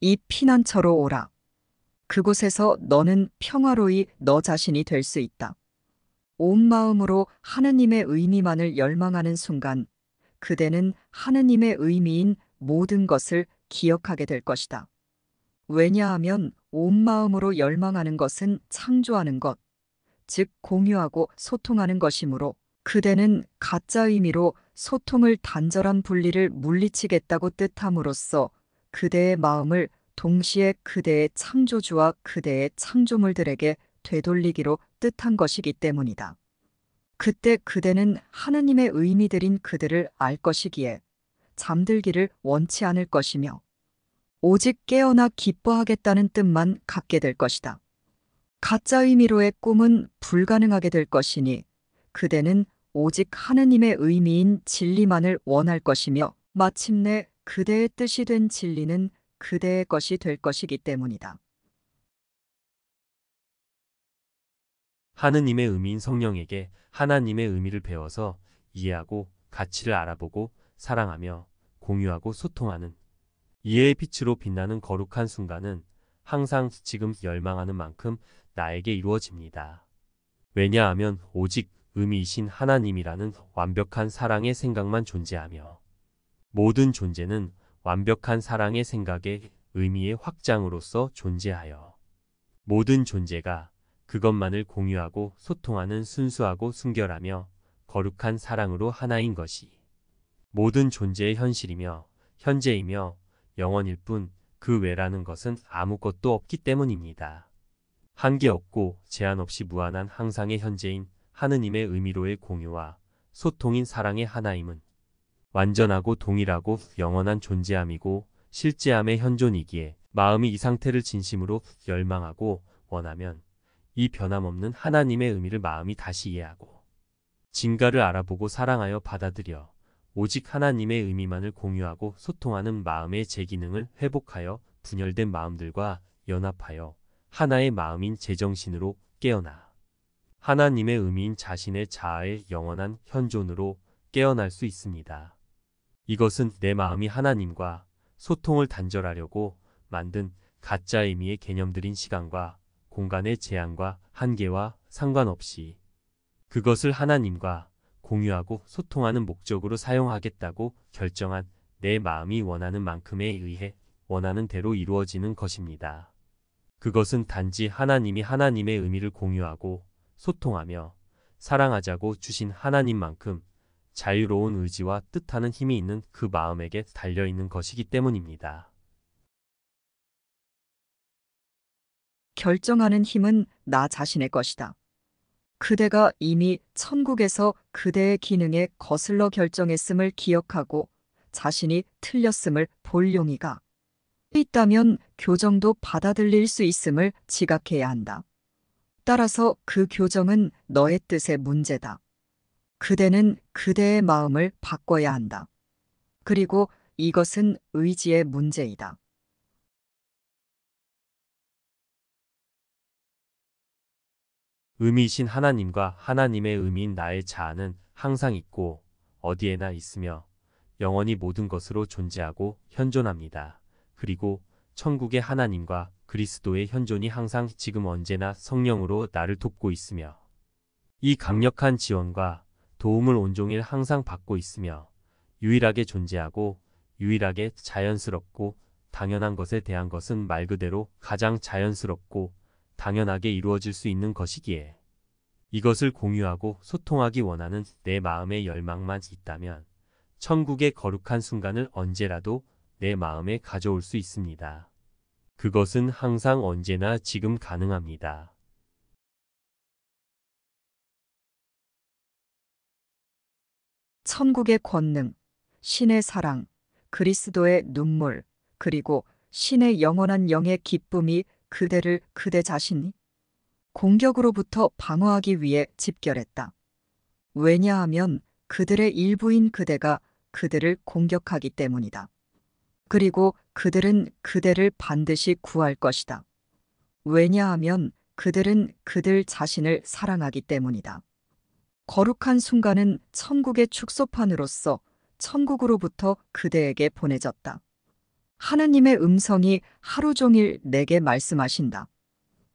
이 피난처로 오라. 그곳에서 너는 평화로이 너 자신이 될 수 있다. 온 마음으로 하느님의 의미만을 열망하는 순간 그대는 하느님의 의미인 모든 것을 기억하게 될 것이다. 왜냐하면 온 마음으로 열망하는 것은 창조하는 것, 즉 공유하고 소통하는 것이므로 그대는 가짜 의미로 소통을 단절한 분리를 물리치겠다고 뜻함으로써 그대의 마음을 동시에 그대의 창조주와 그대의 창조물들에게 되돌리기로 뜻한 것이기 때문이다. 그때 그대는 하느님의 의미들인 그들을 알 것이기에 잠들기를 원치 않을 것이며 오직 깨어나 기뻐하겠다는 뜻만 갖게 될 것이다. 가짜 의미로의 꿈은 불가능하게 될 것이니 그대는 오직 하느님의 의미인 진리만을 원할 것이며 마침내 그대의 뜻이 된 진리는 그대의 것이 될 것이기 때문이다. 하느님의 의미인 성령에게 하나님의 의미를 배워서 이해하고 가치를 알아보고 사랑하며 공유하고 소통하는 이해의 빛으로 빛나는 거룩한 순간은 항상 지금 열망하는 만큼 나에게 이루어집니다. 왜냐하면 오직 의미이신 하나님이라는 완벽한 사랑의 생각만 존재하며 모든 존재는 완벽한 사랑의 생각의 의미의 확장으로서 존재하여 모든 존재가 그것만을 공유하고 소통하는 순수하고 순결하며 거룩한 사랑으로 하나인 것이 모든 존재의 현실이며 현재이며 영원일 뿐 그 외라는 것은 아무것도 없기 때문입니다. 한계 없고 제한 없이 무한한 항상의 현재인 하느님의 의미로의 공유와 소통인 사랑의 하나임은 완전하고 동일하고 영원한 존재함이고 실제함의 현존이기에 마음이 이 상태를 진심으로 열망하고 원하면 이 변함없는 하나님의 의미를 마음이 다시 이해하고 진가를 알아보고 사랑하여 받아들여 오직 하나님의 의미만을 공유하고 소통하는 마음의 제기능을 회복하여 분열된 마음들과 연합하여 하나의 마음인 제정신으로 깨어나 하나님의 의미인 자신의 자아의 영원한 현존으로 깨어날 수 있습니다. 이것은 내 마음이 하나님과 소통을 단절하려고 만든 가짜 의미의 개념들인 시간과 공간의 제한과 한계와 상관없이 그것을 하나님과 공유하고 소통하는 목적으로 사용하겠다고 결정한 내 마음이 원하는 만큼에 의해 원하는 대로 이루어지는 것입니다. 그것은 단지 하나님이 하나님의 의미를 공유하고 소통하며 사랑하자고 주신 하나님만큼 자유로운 의지와 뜻하는 힘이 있는 그 마음에게 달려있는 것이기 때문입니다. 결정하는 힘은 나 자신의 것이다. 그대가 이미 천국에서 그대의 기능에 거슬러 결정했음을 기억하고 자신이 틀렸음을 볼 용의가 있다면 교정도 받아들일 수 있음을 지각해야 한다. 따라서 그 교정은 너의 뜻의 문제다. 그대는 그대의 마음을 바꿔야 한다. 그리고 이것은 의지의 문제이다. 의미이신 하나님과 하나님의 의미인 나의 자아는 항상 있고 어디에나 있으며 영원히 모든 것으로 존재하고 현존합니다. 그리고 천국의 하나님과 그리스도의 현존이 항상 지금 언제나 성령으로 나를 돕고 있으며 이 강력한 지원과 도움을 온종일 항상 받고 있으며 유일하게 존재하고 유일하게 자연스럽고 당연한 것에 대한 것은 말 그대로 가장 자연스럽고 당연하게 이루어질 수 있는 것이기에 이것을 공유하고 소통하기 원하는 내 마음의 열망만 있다면 천국의 거룩한 순간을 언제라도 내 마음에 가져올 수 있습니다. 그것은 항상 언제나 지금 가능합니다. 천국의 권능, 신의 사랑, 그리스도의 눈물, 그리고 신의 영원한 영의 기쁨이 그대를 그대 자신이 공격으로부터 방어하기 위해 집결했다. 왜냐하면 그들의 일부인 그대가 그들을 공격하기 때문이다. 그리고 그들은 그대를 반드시 구할 것이다. 왜냐하면 그들은 그들 자신을 사랑하기 때문이다. 거룩한 순간은 천국의 축소판으로서 천국으로부터 그대에게 보내졌다. 하느님의 음성이 하루 종일 내게 말씀하신다.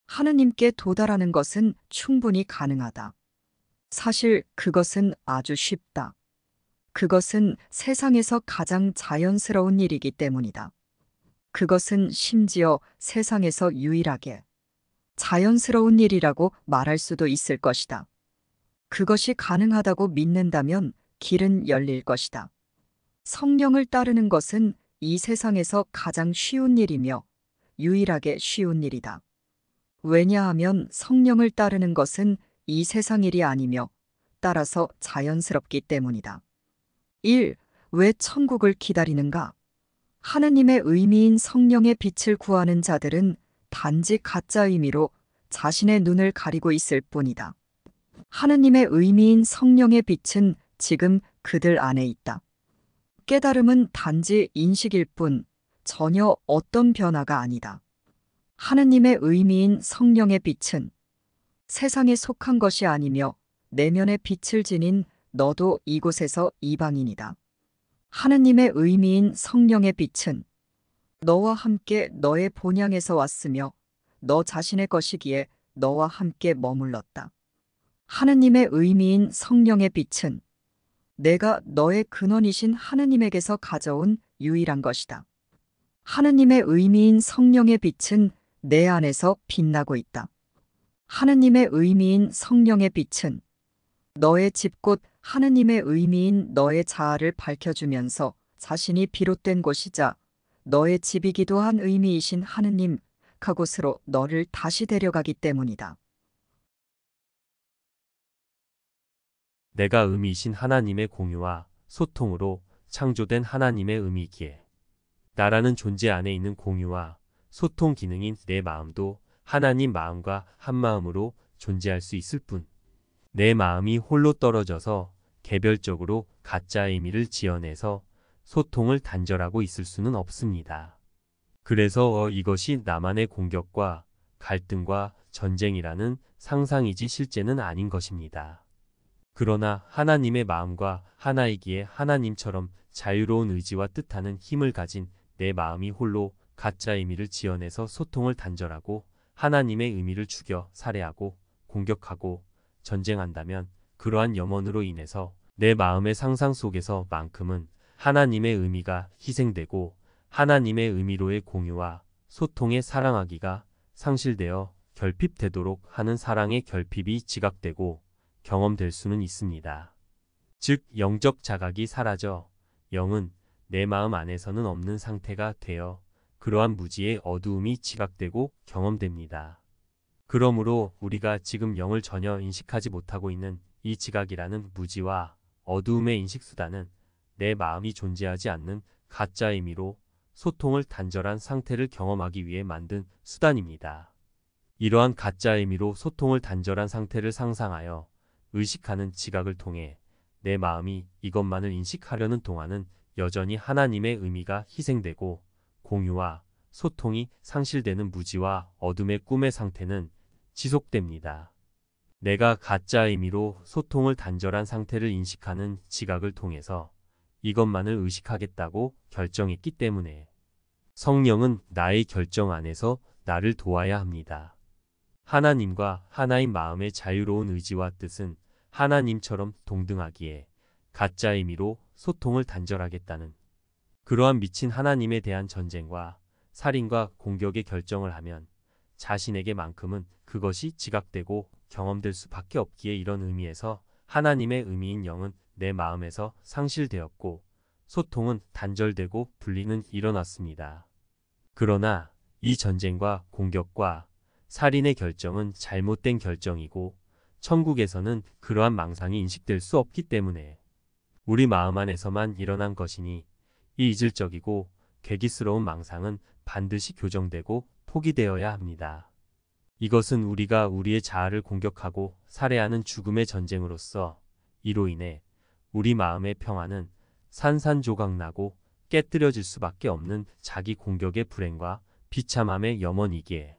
하느님께 도달하는 것은 충분히 가능하다. 사실 그것은 아주 쉽다. 그것은 세상에서 가장 자연스러운 일이기 때문이다. 그것은 심지어 세상에서 유일하게 자연스러운 일이라고 말할 수도 있을 것이다. 그것이 가능하다고 믿는다면 길은 열릴 것이다. 성령을 따르는 것은 이 세상에서 가장 쉬운 일이며 유일하게 쉬운 일이다. 왜냐하면 성령을 따르는 것은 이 세상 일이 아니며 따라서 자연스럽기 때문이다. 1. 왜 천국을 기다리는가? 하느님의 의미인 성령의 빛을 구하는 자들은 단지 가짜 의미로 자신의 눈을 가리고 있을 뿐이다. 하느님의 의미인 성령의 빛은 지금 그들 안에 있다. 깨달음은 단지 인식일 뿐 전혀 어떤 변화가 아니다. 하느님의 의미인 성령의 빛은 세상에 속한 것이 아니며 내면의 빛을 지닌 너도 이곳에서 이방인이다. 하느님의 의미인 성령의 빛은 너와 함께 너의 본향에서 왔으며 너 자신의 것이기에 너와 함께 머물렀다. 하느님의 의미인 성령의 빛은 내가 너의 근원이신 하느님에게서 가져온 유일한 것이다. 하느님의 의미인 성령의 빛은 내 안에서 빛나고 있다. 하느님의 의미인 성령의 빛은 너의 집 곧 하느님의 의미인 너의 자아를 밝혀주면서 자신이 비롯된 곳이자 너의 집이기도 한 의미이신 하느님 그곳으로 너를 다시 데려가기 때문이다. 내가 의미이신 하나님의 공유와 소통으로 창조된 하나님의 의미이기에 나라는 존재 안에 있는 공유와 소통 기능인 내 마음도 하나님 마음과 한 마음으로 존재할 수 있을 뿐 내 마음이 홀로 떨어져서 개별적으로 가짜 의미를 지어내서 소통을 단절하고 있을 수는 없습니다. 그래서 이것이 나만의 공격과 갈등과 전쟁이라는 상상이지 실제는 아닌 것입니다. 그러나 하나님의 마음과 하나이기에 하나님처럼 자유로운 의지와 뜻하는 힘을 가진 내 마음이 홀로 가짜 의미를 지어내서 소통을 단절하고 하나님의 의미를 죽여 살해하고 공격하고 전쟁한다면 그러한 염원으로 인해서 내 마음의 상상 속에서만큼은 하나님의 의미가 희생되고 하나님의 의미로의 공유와 소통의 사랑하기가 상실되어 결핍되도록 하는 사랑의 결핍이 지각되고 경험될 수는 있습니다. 즉 영적 자각이 사라져 영은 내 마음 안에서는 없는 상태가 되어 그러한 무지의 어두움이 지각되고 경험됩니다. 그러므로 우리가 지금 영을 전혀 인식하지 못하고 있는 이 지각이라는 무지와 어두움의 인식수단은 내 마음이 존재하지 않는 가짜 의미로 소통을 단절한 상태를 경험하기 위해 만든 수단입니다. 이러한 가짜 의미로 소통을 단절한 상태를 상상하여 의식하는 지각을 통해 내 마음이 이것만을 인식하려는 동안은 여전히 하나님의 의미가 희생되고 공유와 소통이 상실되는 무지와 어둠의 꿈의 상태는 지속됩니다. 내가 가짜 의미로 소통을 단절한 상태를 인식하는 지각을 통해서 이것만을 의식하겠다고 결정했기 때문에 성령은 나의 결정 안에서 나를 도와야 합니다. 하나님과 하나인 마음의 자유로운 의지와 뜻은 하나님처럼 동등하기에 가짜 의미로 소통을 단절하겠다는 그러한 미친 하나님에 대한 전쟁과 살인과 공격의 결정을 하면 자신에게만큼은 그것이 지각되고 경험될 수밖에 없기에 이런 의미에서 하나님의 의미인 영은 내 마음에서 상실되었고 소통은 단절되고 분리는 일어났습니다. 그러나 이 전쟁과 공격과 살인의 결정은 잘못된 결정이고 천국에서는 그러한 망상이 인식될 수 없기 때문에 우리 마음 안에서만 일어난 것이니 이 이질적이고 괴기스러운 망상은 반드시 교정되고 포기되어야 합니다. 이것은 우리가 우리의 자아를 공격하고 살해하는 죽음의 전쟁으로서 이로 인해 우리 마음의 평화는 산산조각나고 깨뜨려질 수밖에 없는 자기 공격의 불행과 비참함의 염원이기에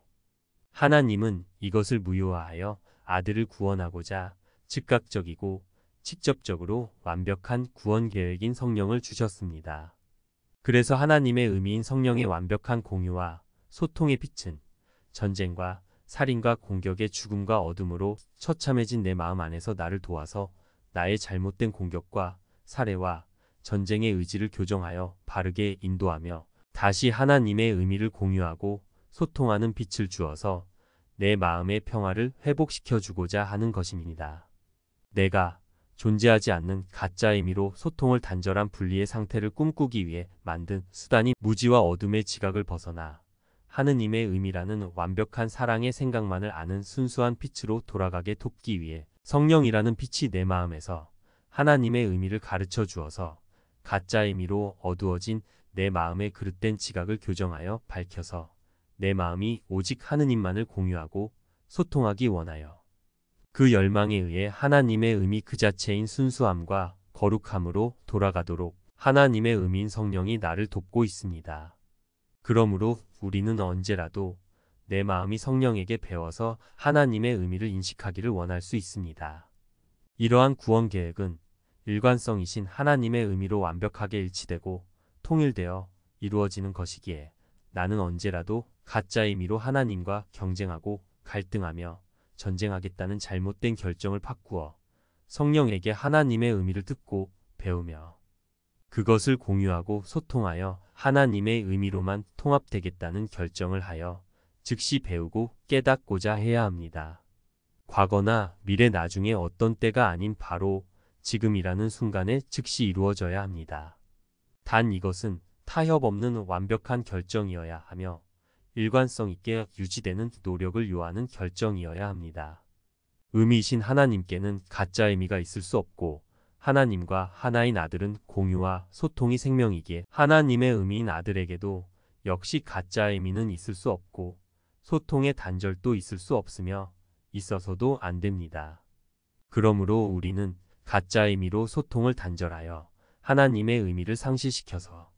하나님은 이것을 무효화하여 아들을 구원하고자 즉각적이고 직접적으로 완벽한 구원 계획인 성령을 주셨습니다. 그래서 하나님의 의미인 성령의 완벽한 공유와 소통의 빛은 전쟁과 살인과 공격의 죽음과 어둠으로 처참해진 내 마음 안에서 나를 도와서 나의 잘못된 공격과 살해와 전쟁의 의지를 교정하여 바르게 인도하며 다시 하나님의 의미를 공유하고 소통하는 빛을 주어서 내 마음의 평화를 회복시켜주고자 하는 것입니다. 내가 존재하지 않는 가짜 의미로 소통을 단절한 분리의 상태를 꿈꾸기 위해 만든 수단이 무지와 어둠의 지각을 벗어나 하느님의 의미라는 완벽한 사랑의 생각만을 아는 순수한 빛으로 돌아가게 돕기 위해 성령이라는 빛이 내 마음에서 하나님의 의미를 가르쳐 주어서 가짜 의미로 어두워진 내 마음의 그릇된 지각을 교정하여 밝혀서 내 마음이 오직 하느님만을 공유하고 소통하기 원하여 그 열망에 의해 하나님의 의미 그 자체인 순수함과 거룩함으로 돌아가도록 하나님의 의미인 성령이 나를 돕고 있습니다. 그러므로 우리는 언제라도 내 마음이 성령에게 배워서 하나님의 의미를 인식하기를 원할 수 있습니다. 이러한 구원 계획은 일관성이신 하나님의 의미로 완벽하게 일치되고 통일되어 이루어지는 것이기에 나는 언제라도 가짜 의미로 하나님과 경쟁하고 갈등하며 전쟁하겠다는 잘못된 결정을 바꾸어 성령에게 하나님의 의미를 듣고 배우며 그것을 공유하고 소통하여 하나님의 의미로만 통합되겠다는 결정을 하여 즉시 배우고 깨닫고자 해야 합니다. 과거나 미래 나중에 어떤 때가 아닌 바로 지금이라는 순간에 즉시 이루어져야 합니다. 단 이것은 타협 없는 완벽한 결정이어야 하며 일관성 있게 유지되는 노력을 요하는 결정이어야 합니다. 의미이신 하나님께는 가짜 의미가 있을 수 없고 하나님과 하나인 아들은 공유와 소통이 생명이기에 하나님의 의미인 아들에게도 역시 가짜 의미는 있을 수 없고 소통의 단절도 있을 수 없으며 있어서도 안 됩니다. 그러므로 우리는 가짜 의미로 소통을 단절하여 하나님의 의미를 상실시켜서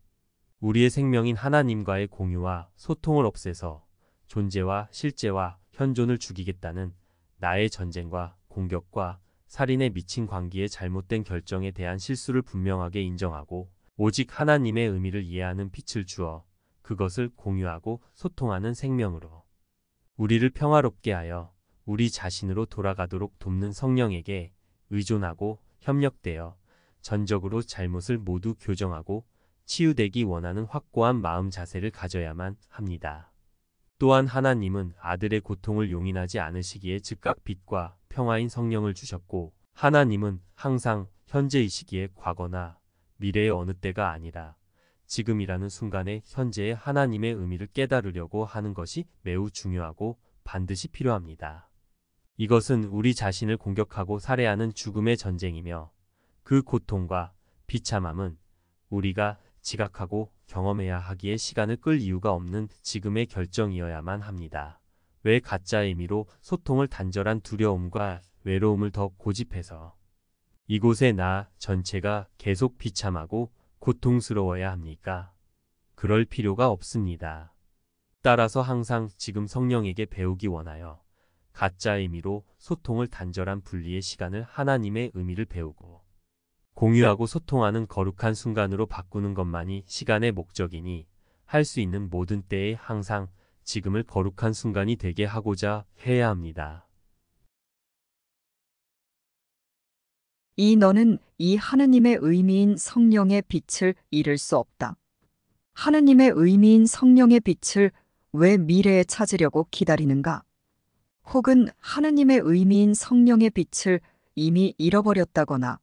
우리의 생명인 하나님과의 공유와 소통을 없애서 존재와 실제와 현존을 죽이겠다는 나의 전쟁과 공격과 살인에 미친 광기의 잘못된 결정에 대한 실수를 분명하게 인정하고 오직 하나님의 의미를 이해하는 빛을 주어 그것을 공유하고 소통하는 생명으로 우리를 평화롭게 하여 우리 자신으로 돌아가도록 돕는 성령에게 의존하고 협력되어 전적으로 잘못을 모두 교정하고 치유되기 원하는 확고한 마음 자세를 가져야만 합니다. 또한 하나님은 아들의 고통을 용인하지 않으시기에 즉각 빛과 평화인 성령을 주셨고 하나님은 항상 현재의 시기에 과거나 미래의 어느 때가 아니라 지금이라는 순간에 현재의 하나님의 의미를 깨달으려고 하는 것이 매우 중요하고 반드시 필요합니다. 이것은 우리 자신을 공격하고 살해하는 죽음의 전쟁이며 그 고통과 비참함은 우리가 지각하고 경험해야 하기에 시간을 끌 이유가 없는 지금의 결정이어야만 합니다. 왜 가짜 의미로 소통을 단절한 두려움과 외로움을 더 고집해서 이곳에 나 전체가 계속 비참하고 고통스러워야 합니까? 그럴 필요가 없습니다. 따라서 항상 지금 성령에게 배우기 원하여 가짜 의미로 소통을 단절한 분리의 시간을 하나님의 의미를 배우고 공유하고 소통하는 거룩한 순간으로 바꾸는 것만이 시간의 목적이니 할 수 있는 모든 때에 항상 지금을 거룩한 순간이 되게 하고자 해야 합니다. 이 너는 이 하느님의 의미인 성령의 빛을 잃을 수 없다. 하느님의 의미인 성령의 빛을 왜 미래에 찾으려고 기다리는가? 혹은 하느님의 의미인 성령의 빛을 이미 잃어버렸다거나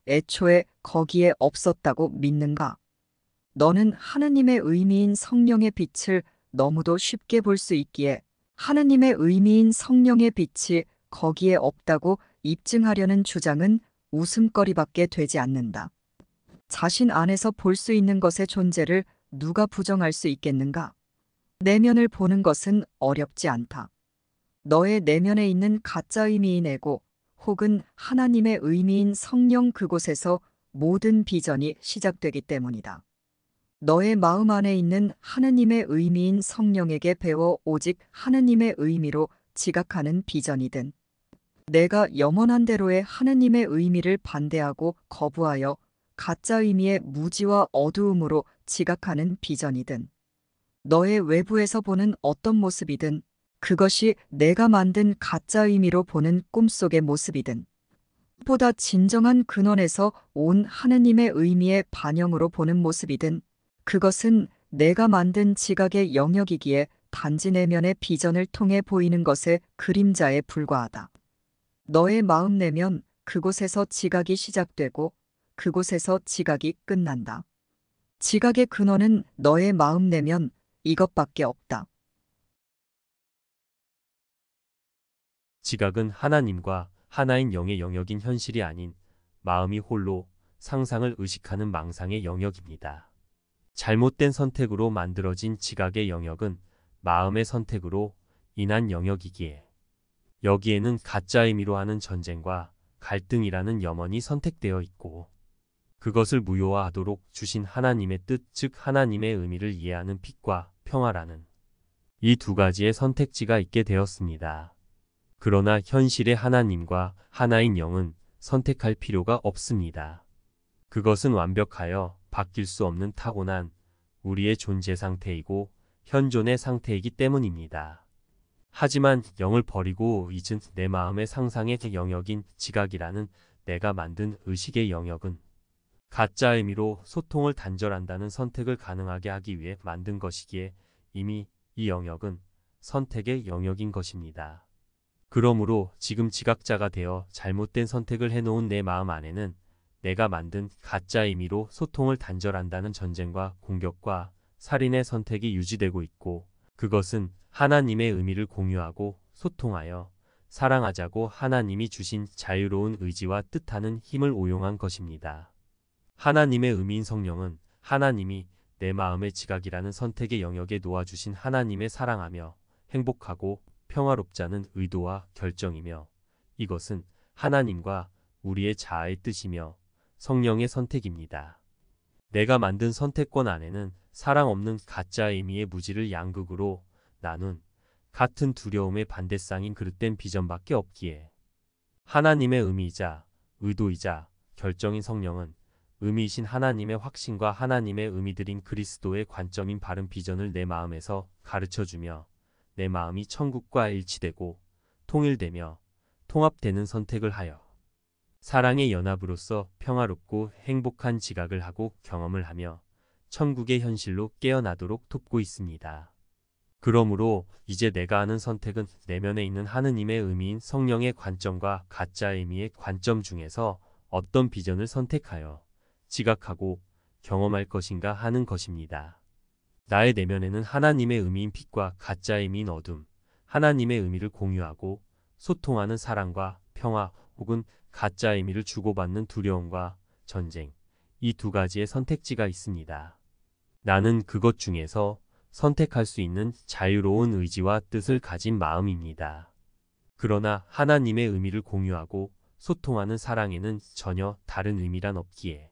애초에 거기에 없었다고 믿는가? 너는 하느님의 의미인 성령의 빛을 너무도 쉽게 볼 수 있기에 하느님의 의미인 성령의 빛이 거기에 없다고 입증하려는 주장은 웃음거리밖에 되지 않는다. 자신 안에서 볼 수 있는 것의 존재를 누가 부정할 수 있겠는가? 내면을 보는 것은 어렵지 않다. 너의 내면에 있는 가짜 의미인 에고 혹은 하나님의 의미인 성령 그곳에서 모든 비전이 시작되기 때문이다. 너의 마음 안에 있는 하느님의 의미인 성령에게 배워 오직 하느님의 의미로 지각하는 비전이든 내가 영원한 대로의 하느님의 의미를 반대하고 거부하여 가짜 의미의 무지와 어두움으로 지각하는 비전이든 너의 외부에서 보는 어떤 모습이든 그것이 내가 만든 가짜 의미로 보는 꿈속의 모습이든 보다 진정한 근원에서 온 하느님의 의미의 반영으로 보는 모습이든 그것은 내가 만든 지각의 영역이기에 단지 내면의 비전을 통해 보이는 것의 그림자에 불과하다. 너의 마음 내면 그곳에서 지각이 시작되고 그곳에서 지각이 끝난다. 지각의 근원은 너의 마음 내면 이것밖에 없다. 지각은 하나님과 하나인 영의 영역인 현실이 아닌 마음이 홀로 상상을 의식하는 망상의 영역입니다. 잘못된 선택으로 만들어진 지각의 영역은 마음의 선택으로 인한 영역이기에 여기에는 가짜 의미로 하는 전쟁과 갈등이라는 염원이 선택되어 있고 그것을 무효화하도록 주신 하나님의 뜻, 즉 하나님의 의미를 이해하는 빛과 평화라는 이 두 가지의 선택지가 있게 되었습니다. 그러나 현실의 하나님과 하나인 영은 선택할 필요가 없습니다. 그것은 완벽하여 바뀔 수 없는 타고난 우리의 존재 상태이고 현존의 상태이기 때문입니다. 하지만 영을 버리고 잊은 내 마음의 상상의 영역인 지각이라는 내가 만든 의식의 영역은 가짜 의미로 소통을 단절한다는 선택을 가능하게 하기 위해 만든 것이기에 이미 이 영역은 선택의 영역인 것입니다. 그러므로 지금 지각자가 되어 잘못된 선택을 해놓은 내 마음 안에는 내가 만든 가짜 의미로 소통을 단절한다는 전쟁과 공격과 살인의 선택이 유지되고 있고 그것은 하나님의 의미를 공유하고 소통하여 사랑하자고 하나님이 주신 자유로운 의지와 뜻하는 힘을 오용한 것입니다. 하나님의 의미인 성령은 하나님이 내 마음의 지각이라는 선택의 영역에 놓아주신 하나님의 사랑하며 행복하고 평화롭자는 의도와 결정이며 이것은 하나님과 우리의 자아의 뜻이며 성령의 선택입니다. 내가 만든 선택권 안에는 사랑 없는 가짜 의미의 무지를 양극으로 나눈 같은 두려움의 반대쌍인 그릇된 비전밖에 없기에 하나님의 의미이자 의도이자 결정인 성령은 의미이신 하나님의 확신과 하나님의 의미들인 그리스도의 관점인 바른 비전을 내 마음에서 가르쳐주며 내 마음이 천국과 일치되고 통일되며 통합되는 선택을 하여 사랑의 연합으로서 평화롭고 행복한 지각을 하고 경험을 하며 천국의 현실로 깨어나도록 돕고 있습니다. 그러므로 이제 내가 하는 선택은 내면에 있는 하느님의 의미인 성령의 관점과 가짜 의미의 관점 중에서 어떤 비전을 선택하여 지각하고 경험할 것인가 하는 것입니다. 나의 내면에는 하나님의 의미인 빛과 가짜 의미인 어둠, 하나님의 의미를 공유하고 소통하는 사랑과 평화 혹은 가짜 의미를 주고받는 두려움과 전쟁, 이 두 가지의 선택지가 있습니다. 나는 그것 중에서 선택할 수 있는 자유로운 의지와 뜻을 가진 마음입니다. 그러나 하나님의 의미를 공유하고 소통하는 사랑에는 전혀 다른 의미란 없기에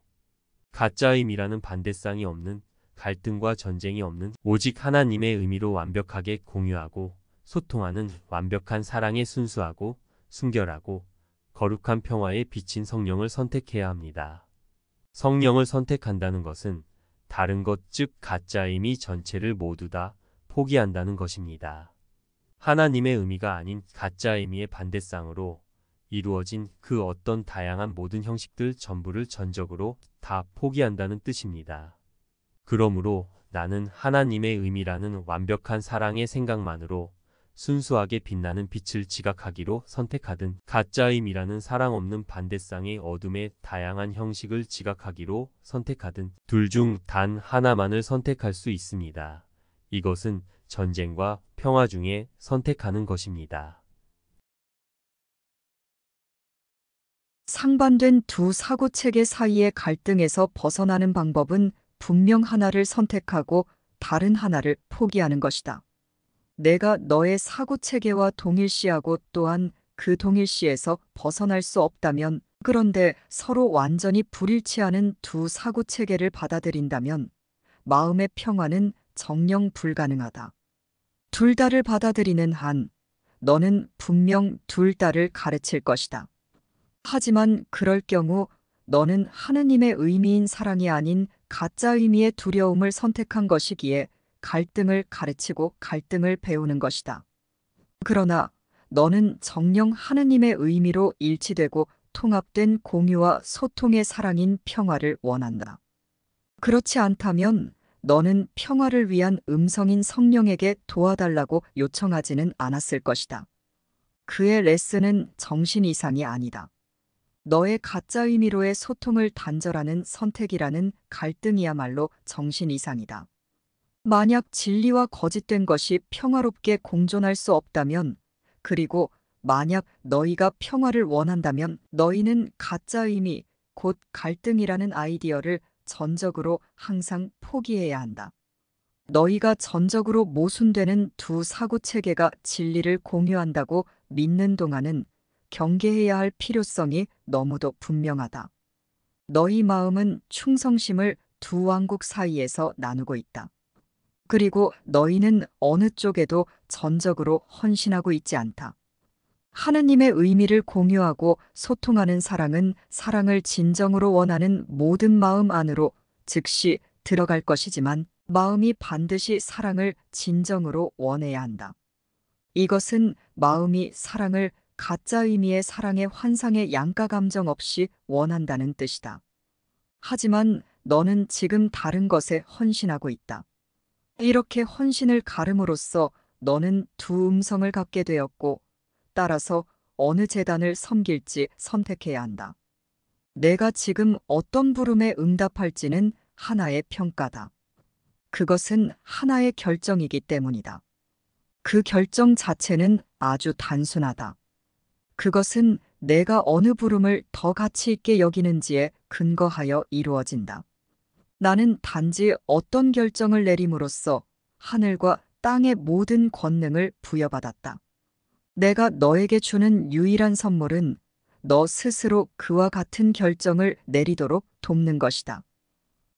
가짜 의미라는 반대쌍이 없는 갈등과 전쟁이 없는 오직 하나님의 의미로 완벽하게 공유하고 소통하는 완벽한 사랑의 순수하고 순결하고 거룩한 평화에 비친 성령을 선택해야 합니다. 성령을 선택한다는 것은 다른 것, 즉 가짜임이 전체를 모두 다 포기한다는 것입니다. 하나님의 의미가 아닌 가짜의미의 반대쌍으로 이루어진 그 어떤 다양한 모든 형식들 전부를 전적으로 다 포기한다는 뜻입니다. 그러므로 나는 하나님의 의미라는 완벽한 사랑의 생각만으로 순수하게 빛나는 빛을 지각하기로 선택하든 가짜임이라는 사랑 없는 반대쌍의 어둠의 다양한 형식을 지각하기로 선택하든 둘 중 단 하나만을 선택할 수 있습니다. 이것은 전쟁과 평화 중에 선택하는 것입니다. 상반된 두 사고체계 사이의 갈등에서 벗어나는 방법은 분명 하나를 선택하고 다른 하나를 포기하는 것이다. 내가 너의 사고체계와 동일시하고 또한 그 동일시에서 벗어날 수 없다면, 그런데 서로 완전히 불일치하는 두 사고체계를 받아들인다면 마음의 평화는 정녕 불가능하다. 둘 다를 받아들이는 한 너는 분명 둘 다를 가르칠 것이다. 하지만 그럴 경우 너는 하느님의 의미인 사랑이 아닌 가짜 의미의 두려움을 선택한 것이기에 갈등을 가르치고 갈등을 배우는 것이다. 그러나 너는 정녕 하느님의 의미로 일치되고 통합된 공유와 소통의 사랑인 평화를 원한다. 그렇지 않다면 너는 평화를 위한 음성인 성령에게 도와달라고 요청하지는 않았을 것이다. 그의 레슨은 정신 이상이 아니다. 너의 가짜 의미로의 소통을 단절하는 선택이라는 갈등이야말로 정신 이상이다. 만약 진리와 거짓된 것이 평화롭게 공존할 수 없다면, 그리고 만약 너희가 평화를 원한다면 너희는 가짜 의미, 곧 갈등이라는 아이디어를 전적으로 항상 포기해야 한다. 너희가 전적으로 모순되는 두 사고체계가 진리를 공유한다고 믿는 동안은 경계해야 할 필요성이 너무도 분명하다. 너희 마음은 충성심을 두 왕국 사이에서 나누고 있다. 그리고 너희는 어느 쪽에도 전적으로 헌신하고 있지 않다. 하느님의 의미를 공유하고 소통하는 사랑은 사랑을 진정으로 원하는 모든 마음 안으로 즉시 들어갈 것이지만 마음이 반드시 사랑을 진정으로 원해야 한다. 이것은 마음이 사랑을 가짜 의미의 사랑의 환상의 양가 감정 없이 원한다는 뜻이다. 하지만 너는 지금 다른 것에 헌신하고 있다. 이렇게 헌신을 가름으로써 너는 두 음성을 갖게 되었고, 따라서 어느 재단을 섬길지 선택해야 한다. 내가 지금 어떤 부름에 응답할지는 하나의 평가다. 그것은 하나의 결정이기 때문이다. 그 결정 자체는 아주 단순하다. 그것은 내가 어느 부름을 더 가치 있게 여기는지에 근거하여 이루어진다. 나는 단지 어떤 결정을 내림으로써 하늘과 땅의 모든 권능을 부여받았다. 내가 너에게 주는 유일한 선물은 너 스스로 그와 같은 결정을 내리도록 돕는 것이다.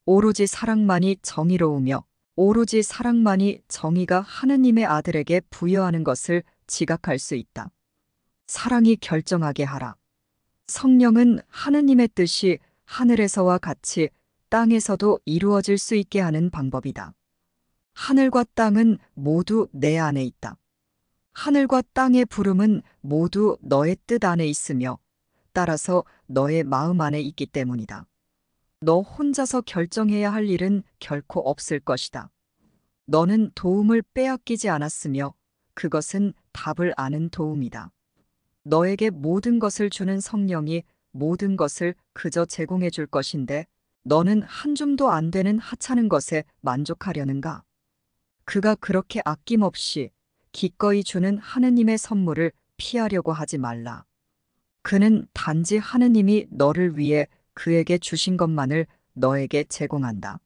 오로지 사랑만이 정의로우며 오로지 사랑만이 정의가 하느님의 아들에게 부여하는 것을 지각할 수 있다. 사랑이 결정하게 하라. 성령은 하느님의 뜻이 하늘에서와 같이 땅에서도 이루어질 수 있게 하는 방법이다. 하늘과 땅은 모두 내 안에 있다. 하늘과 땅의 부름은 모두 너의 뜻 안에 있으며 따라서 너의 마음 안에 있기 때문이다. 너 혼자서 결정해야 할 일은 결코 없을 것이다. 너는 도움을 빼앗기지 않았으며 그것은 답을 아는 도움이다. 너에게 모든 것을 주는 성령이 모든 것을 그저 제공해 줄 것인데 너는 한 줌도 안 되는 하찮은 것에 만족하려는가? 그가 그렇게 아낌없이 기꺼이 주는 하느님의 선물을 피하려고 하지 말라. 그는 단지 하느님이 너를 위해 그에게 주신 것만을 너에게 제공한다.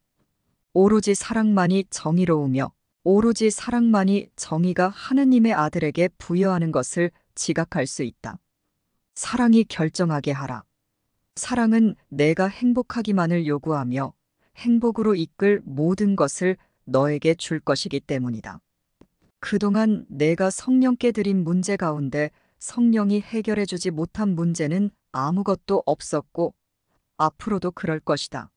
오로지 사랑만이 정의로우며 오로지 사랑만이 정의가 하느님의 아들에게 부여하는 것을 지각할 수 있다. 사랑이 결정하게 하라. 사랑은 내가 행복하기만을 요구하며 행복으로 이끌 모든 것을 너에게 줄 것이기 때문이다. 그동안 내가 성령께 드린 문제 가운데 성령이 해결해주지 못한 문제는 아무것도 없었고 앞으로도 그럴 것이다.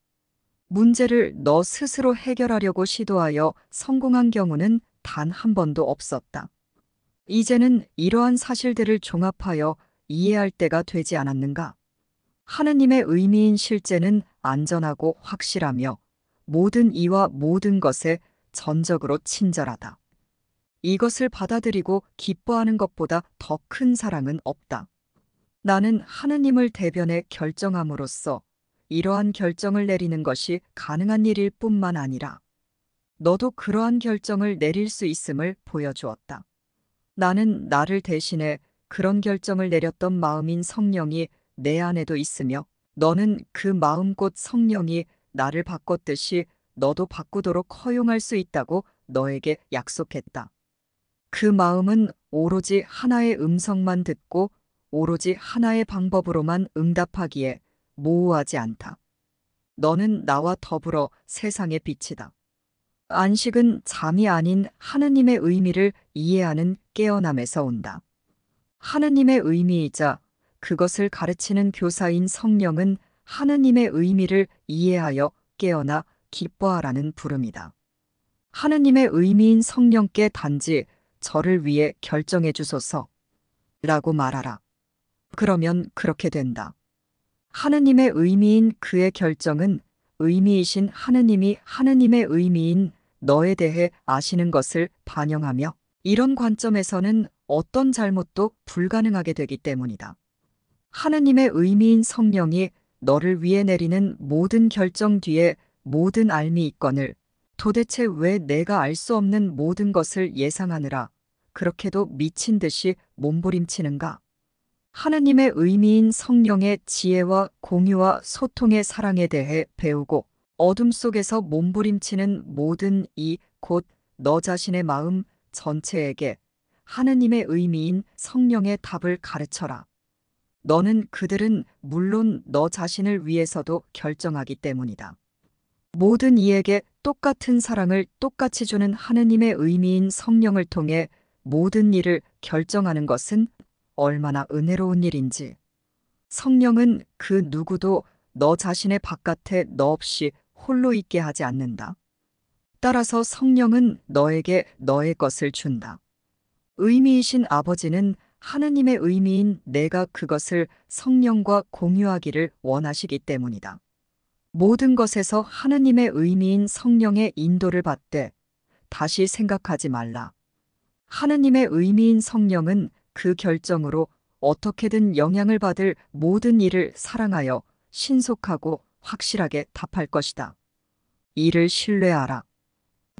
문제를 너 스스로 해결하려고 시도하여 성공한 경우는 단 한 번도 없었다. 이제는 이러한 사실들을 종합하여 이해할 때가 되지 않았는가? 하느님의 의미인 실제는 안전하고 확실하며 모든 이와 모든 것에 전적으로 친절하다. 이것을 받아들이고 기뻐하는 것보다 더 큰 사랑은 없다. 나는 하느님을 대변해 결정함으로써 이러한 결정을 내리는 것이 가능한 일일 뿐만 아니라 너도 그러한 결정을 내릴 수 있음을 보여주었다. 나는 나를 대신해 그런 결정을 내렸던 마음인 성령이 내 안에도 있으며 너는 그 마음 곧 성령이 나를 바꿨듯이 너도 바꾸도록 허용할 수 있다고 너에게 약속했다. 그 마음은 오로지 하나의 음성만 듣고 오로지 하나의 방법으로만 응답하기에 모호하지 않다. 너는 나와 더불어 세상의 빛이다. 안식은 잠이 아닌 하느님의 의미를 이해하는 깨어남에서 온다. 하느님의 의미이자 그것을 가르치는 교사인 성령은 하느님의 의미를 이해하여 깨어나 기뻐하라는 부름이다. 하느님의 의미인 성령께 단지 저를 위해 결정해 주소서 라고 말하라. 그러면 그렇게 된다. 하느님의 의미인 그의 결정은 의미이신 하느님이 하느님의 의미인 너에 대해 아시는 것을 반영하며 이런 관점에서는 어떤 잘못도 불가능하게 되기 때문이다. 하느님의 의미인 성령이 너를 위해 내리는 모든 결정 뒤에 모든 알미 있거늘 도대체 왜 내가 알 수 없는 모든 것을 예상하느라 그렇게도 미친 듯이 몸부림치는가? 하느님의 의미인 성령의 지혜와 공유와 소통의 사랑에 대해 배우고 어둠 속에서 몸부림치는 모든 이 곧 너 자신의 마음 전체에게 하느님의 의미인 성령의 답을 가르쳐라. 너는 그들은 물론 너 자신을 위해서도 결정하기 때문이다. 모든 이에게 똑같은 사랑을 똑같이 주는 하느님의 의미인 성령을 통해 모든 일을 결정하는 것은 얼마나 은혜로운 일인지. 성령은 그 누구도 너 자신의 바깥에 너 없이 홀로 있게 하지 않는다. 따라서 성령은 너에게 너의 것을 준다. 의미이신 아버지는 하느님의 의미인 내가 그것을 성령과 공유하기를 원하시기 때문이다. 모든 것에서 하느님의 의미인 성령의 인도를 받되 다시 생각하지 말라. 하느님의 의미인 성령은 그 결정으로 어떻게든 영향을 받을 모든 일을 사랑하여 신속하고 확실하게 답할 것이다. 이를 신뢰하라.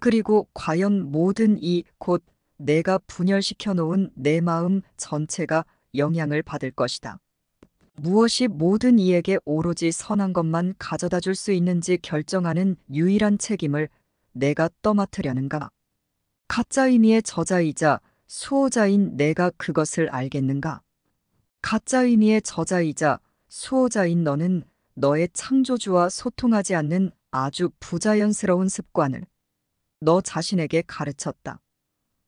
그리고 과연 모든 이 곧 내가 분열시켜 놓은 내 마음 전체가 영향을 받을 것이다. 무엇이 모든 이에게 오로지 선한 것만 가져다 줄 수 있는지 결정하는 유일한 책임을 내가 떠맡으려는가? 가짜 의미의 저자이자 수호자인 내가 그것을 알겠는가? 가짜 의미의 저자이자 수호자인 너는 너의 창조주와 소통하지 않는 아주 부자연스러운 습관을 너 자신에게 가르쳤다.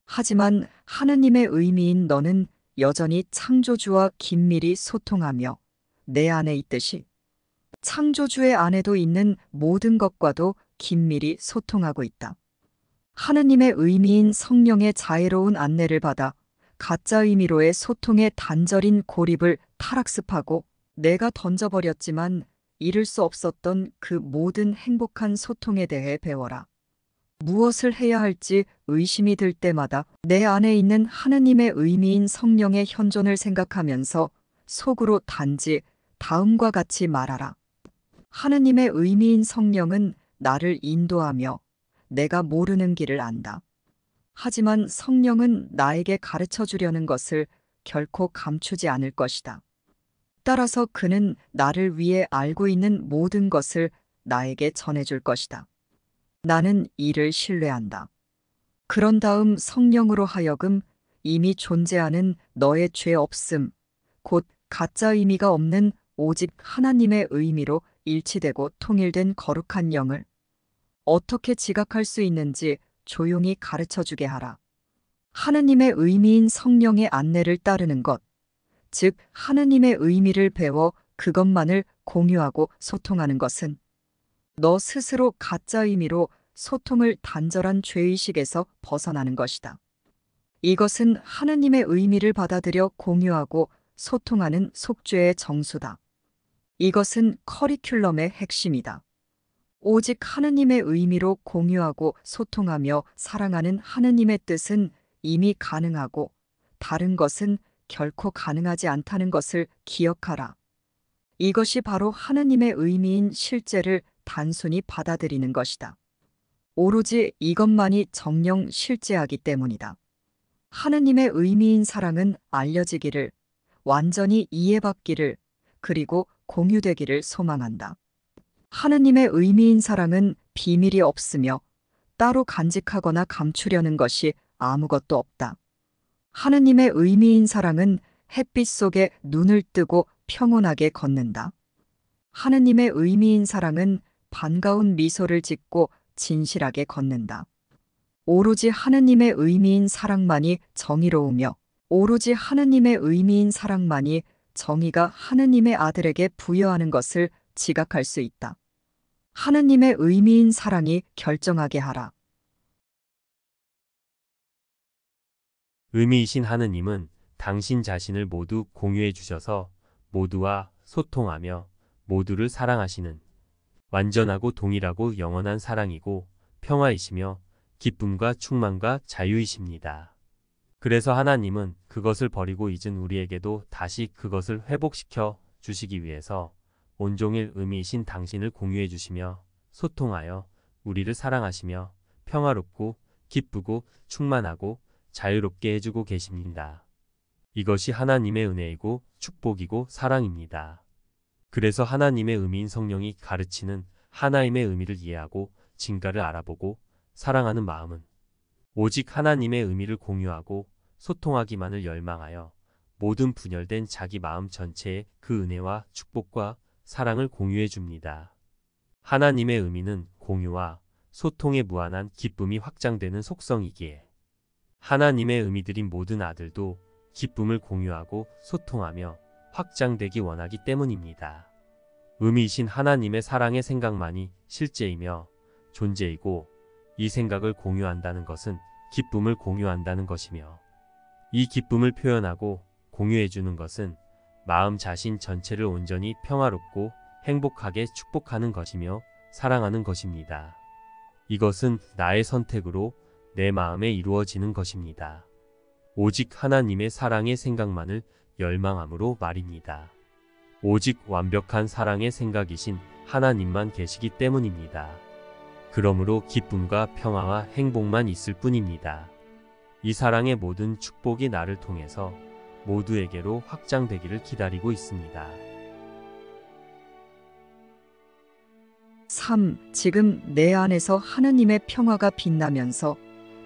하지만 하느님의 의미인 너는 여전히 창조주와 긴밀히 소통하며 내 안에 있듯이 창조주의 안에도 있는 모든 것과도 긴밀히 소통하고 있다. 하느님의 의미인 성령의 자애로운 안내를 받아 가짜 의미로의 소통의 단절인 고립을 탈학습하고 내가 던져버렸지만 이룰 수 없었던 그 모든 행복한 소통에 대해 배워라. 무엇을 해야 할지 의심이 들 때마다 내 안에 있는 하느님의 의미인 성령의 현존을 생각하면서 속으로 단지 다음과 같이 말하라. 하느님의 의미인 성령은 나를 인도하며 내가 모르는 길을 안다. 하지만 성령은 나에게 가르쳐 주려는 것을 결코 감추지 않을 것이다. 따라서 그는 나를 위해 알고 있는 모든 것을 나에게 전해줄 것이다. 나는 이를 신뢰한다. 그런 다음 성령으로 하여금 이미 존재하는 너의 죄 없음, 곧 가짜 의미가 없는 오직 하나님의 의미로 일치되고 통일된 거룩한 영을 어떻게 지각할 수 있는지 조용히 가르쳐주게 하라. 하느님의 의미인 성령의 안내를 따르는 것, 즉 하느님의 의미를 배워 그것만을 공유하고 소통하는 것은 너 스스로 가짜 의미로 소통을 단절한 죄의식에서 벗어나는 것이다. 이것은 하느님의 의미를 받아들여 공유하고 소통하는 속죄의 정수다. 이것은 커리큘럼의 핵심이다. 오직 하느님의 의미로 공유하고 소통하며 사랑하는 하느님의 뜻은 이미 가능하고 다른 것은 결코 가능하지 않다는 것을 기억하라. 이것이 바로 하느님의 의미인 실제를 단순히 받아들이는 것이다. 오로지 이것만이 정령 실제하기 때문이다. 하느님의 의미인 사랑은 알려지기를, 완전히 이해받기를, 그리고 공유되기를 소망한다. 하느님의 의미인 사랑은 비밀이 없으며 따로 간직하거나 감추려는 것이 아무것도 없다. 하느님의 의미인 사랑은 햇빛 속에 눈을 뜨고 평온하게 걷는다. 하느님의 의미인 사랑은 반가운 미소를 짓고 진실하게 걷는다. 오로지 하느님의 의미인 사랑만이 정의로우며 오로지 하느님의 의미인 사랑만이 정의가 하느님의 아들에게 부여하는 것을 지각할 수 있다. 하느님의 의미인 사랑이 결정하게 하라. 의미이신 하느님은 당신 자신을 모두 공유해 주셔서 모두와 소통하며 모두를 사랑하시는 완전하고 동일하고 영원한 사랑이고 평화이시며 기쁨과 충만과 자유이십니다. 그래서 하나님은 그것을 버리고 잊은 우리에게도 다시 그것을 회복시켜 주시기 위해서 온종일 의미이신 당신을 공유해 주시며 소통하여 우리를 사랑하시며 평화롭고 기쁘고 충만하고 자유롭게 해주고 계십니다. 이것이 하나님의 은혜이고 축복이고 사랑입니다. 그래서 하나님의 의미인 성령이 가르치는 하나님의 의미를 이해하고 진가를 알아보고 사랑하는 마음은 오직 하나님의 의미를 공유하고 소통하기만을 열망하여 모든 분열된 자기 마음 전체에 그 은혜와 축복과 사랑을 공유해 줍니다. 하나님의 의미는 공유와 소통의 무한한 기쁨이 확장되는 속성이기에 하나님의 의미들인 모든 아들도 기쁨을 공유하고 소통하며 확장되기 원하기 때문입니다. 의미이신 하나님의 사랑의 생각만이 실제이며 존재이고 이 생각을 공유한다는 것은 기쁨을 공유한다는 것이며 이 기쁨을 표현하고 공유해주는 것은 마음 자신 전체를 온전히 평화롭고 행복하게 축복하는 것이며 사랑하는 것입니다. 이것은 나의 선택으로 내 마음에 이루어지는 것입니다. 오직 하나님의 사랑의 생각만을 열망함으로 말입니다. 오직 완벽한 사랑의 생각이신 하나님만 계시기 때문입니다. 그러므로 기쁨과 평화와 행복만 있을 뿐입니다. 이 사랑의 모든 축복이 나를 통해서 모두에게로 확장되기를 기다리고 있습니다. 3. 지금 내 안에서 하느님의 평화가 빛나면서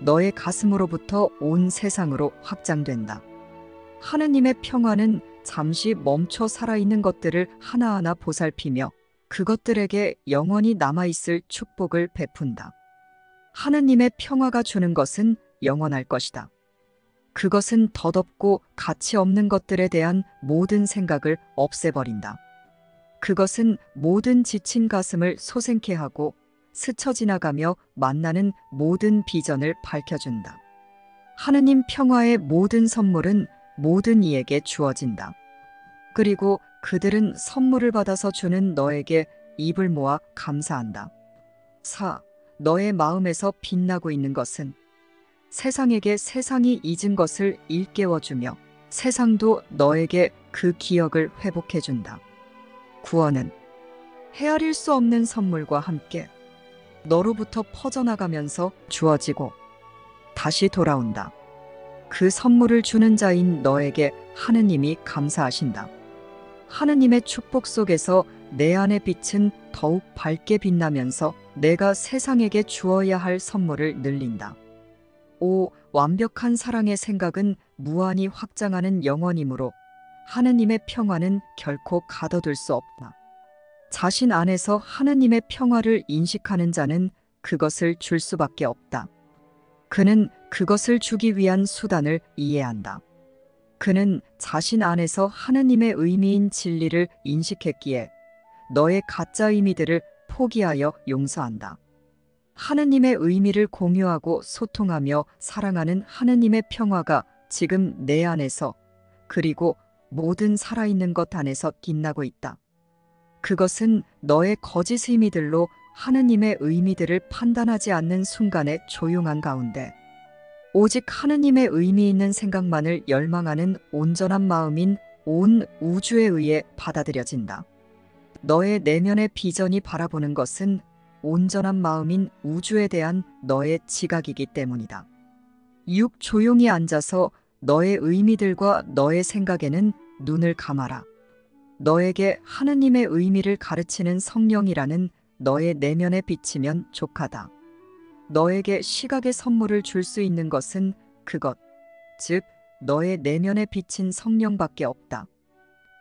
너의 가슴으로부터 온 세상으로 확장된다. 하느님의 평화는 잠시 멈춰 살아있는 것들을 하나하나 보살피며 그것들에게 영원히 남아있을 축복을 베푼다. 하느님의 평화가 주는 것은 영원할 것이다. 그것은 덧없고 가치 없는 것들에 대한 모든 생각을 없애버린다. 그것은 모든 지친 가슴을 소생케 하고 스쳐 지나가며 만나는 모든 비전을 밝혀준다. 하느님 평화의 모든 선물은 모든 이에게 주어진다. 그리고 그들은 선물을 받아서 주는 너에게 입을 모아 감사한다. 4. 너의 마음에서 빛나고 있는 것은 세상에게 세상이 잊은 것을 일깨워주며 세상도 너에게 그 기억을 회복해준다. 구원은 헤아릴 수 없는 선물과 함께 너로부터 퍼져나가면서 주어지고 다시 돌아온다. 그 선물을 주는 자인 너에게 하느님이 감사하신다. 하느님의 축복 속에서 내 안의 빛은 더욱 밝게 빛나면서 내가 세상에게 주어야 할 선물을 늘린다. 5. 완벽한 사랑의 생각은 무한히 확장하는 영원이므로 하느님의 평화는 결코 가둬둘 수 없다. 자신 안에서 하느님의 평화를 인식하는 자는 그것을 줄 수밖에 없다. 그는 그것을 주기 위한 수단을 이해한다. 그는 자신 안에서 하느님의 의미인 진리를 인식했기에 너의 가짜 의미들을 포기하여 용서한다. 하느님의 의미를 공유하고 소통하며 사랑하는 하느님의 평화가 지금 내 안에서 그리고 모든 살아있는 것 안에서 빛나고 있다. 그것은 너의 거짓 의미들로 하느님의 의미들을 판단하지 않는 순간의 조용한 가운데 오직 하느님의 의미 있는 생각만을 열망하는 온전한 마음인 온 우주에 의해 받아들여진다. 너의 내면의 비전이 바라보는 것은 온전한 마음인 우주에 대한 너의 지각이기 때문이다. 조용히 앉아서 너의 의미들과 너의 생각에는 눈을 감아라. 너에게 하느님의 의미를 가르치는 성령이라는 너의 내면에 비치면 족하다. 너에게 시각의 선물을 줄 수 있는 것은 그것, 즉 너의 내면에 비친 성령밖에 없다.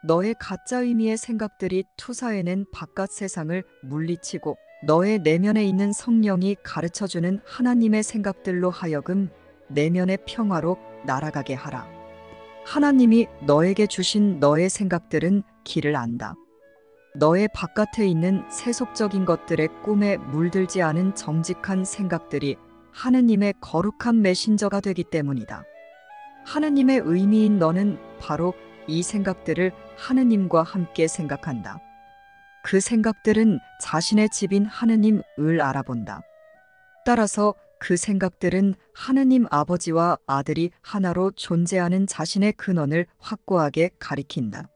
너의 가짜 의미의 생각들이 투사해낸 바깥 세상을 물리치고 너의 내면에 있는 성령이 가르쳐주는 하나님의 생각들로 하여금 내면의 평화로 날아가게 하라. 하나님이 너에게 주신 너의 생각들은 길을 안다. 너의 바깥에 있는 세속적인 것들의 꿈에 물들지 않은 정직한 생각들이 하느님의 거룩한 메신저가 되기 때문이다. 하느님의 의미인 너는 바로 이 생각들을 하느님과 함께 생각한다. 그 생각들은 자신의 집인 하느님을 알아본다. 따라서 그 생각들은 하느님 아버지와 아들이 하나로 존재하는 자신의 근원을 확고하게 가리킨다.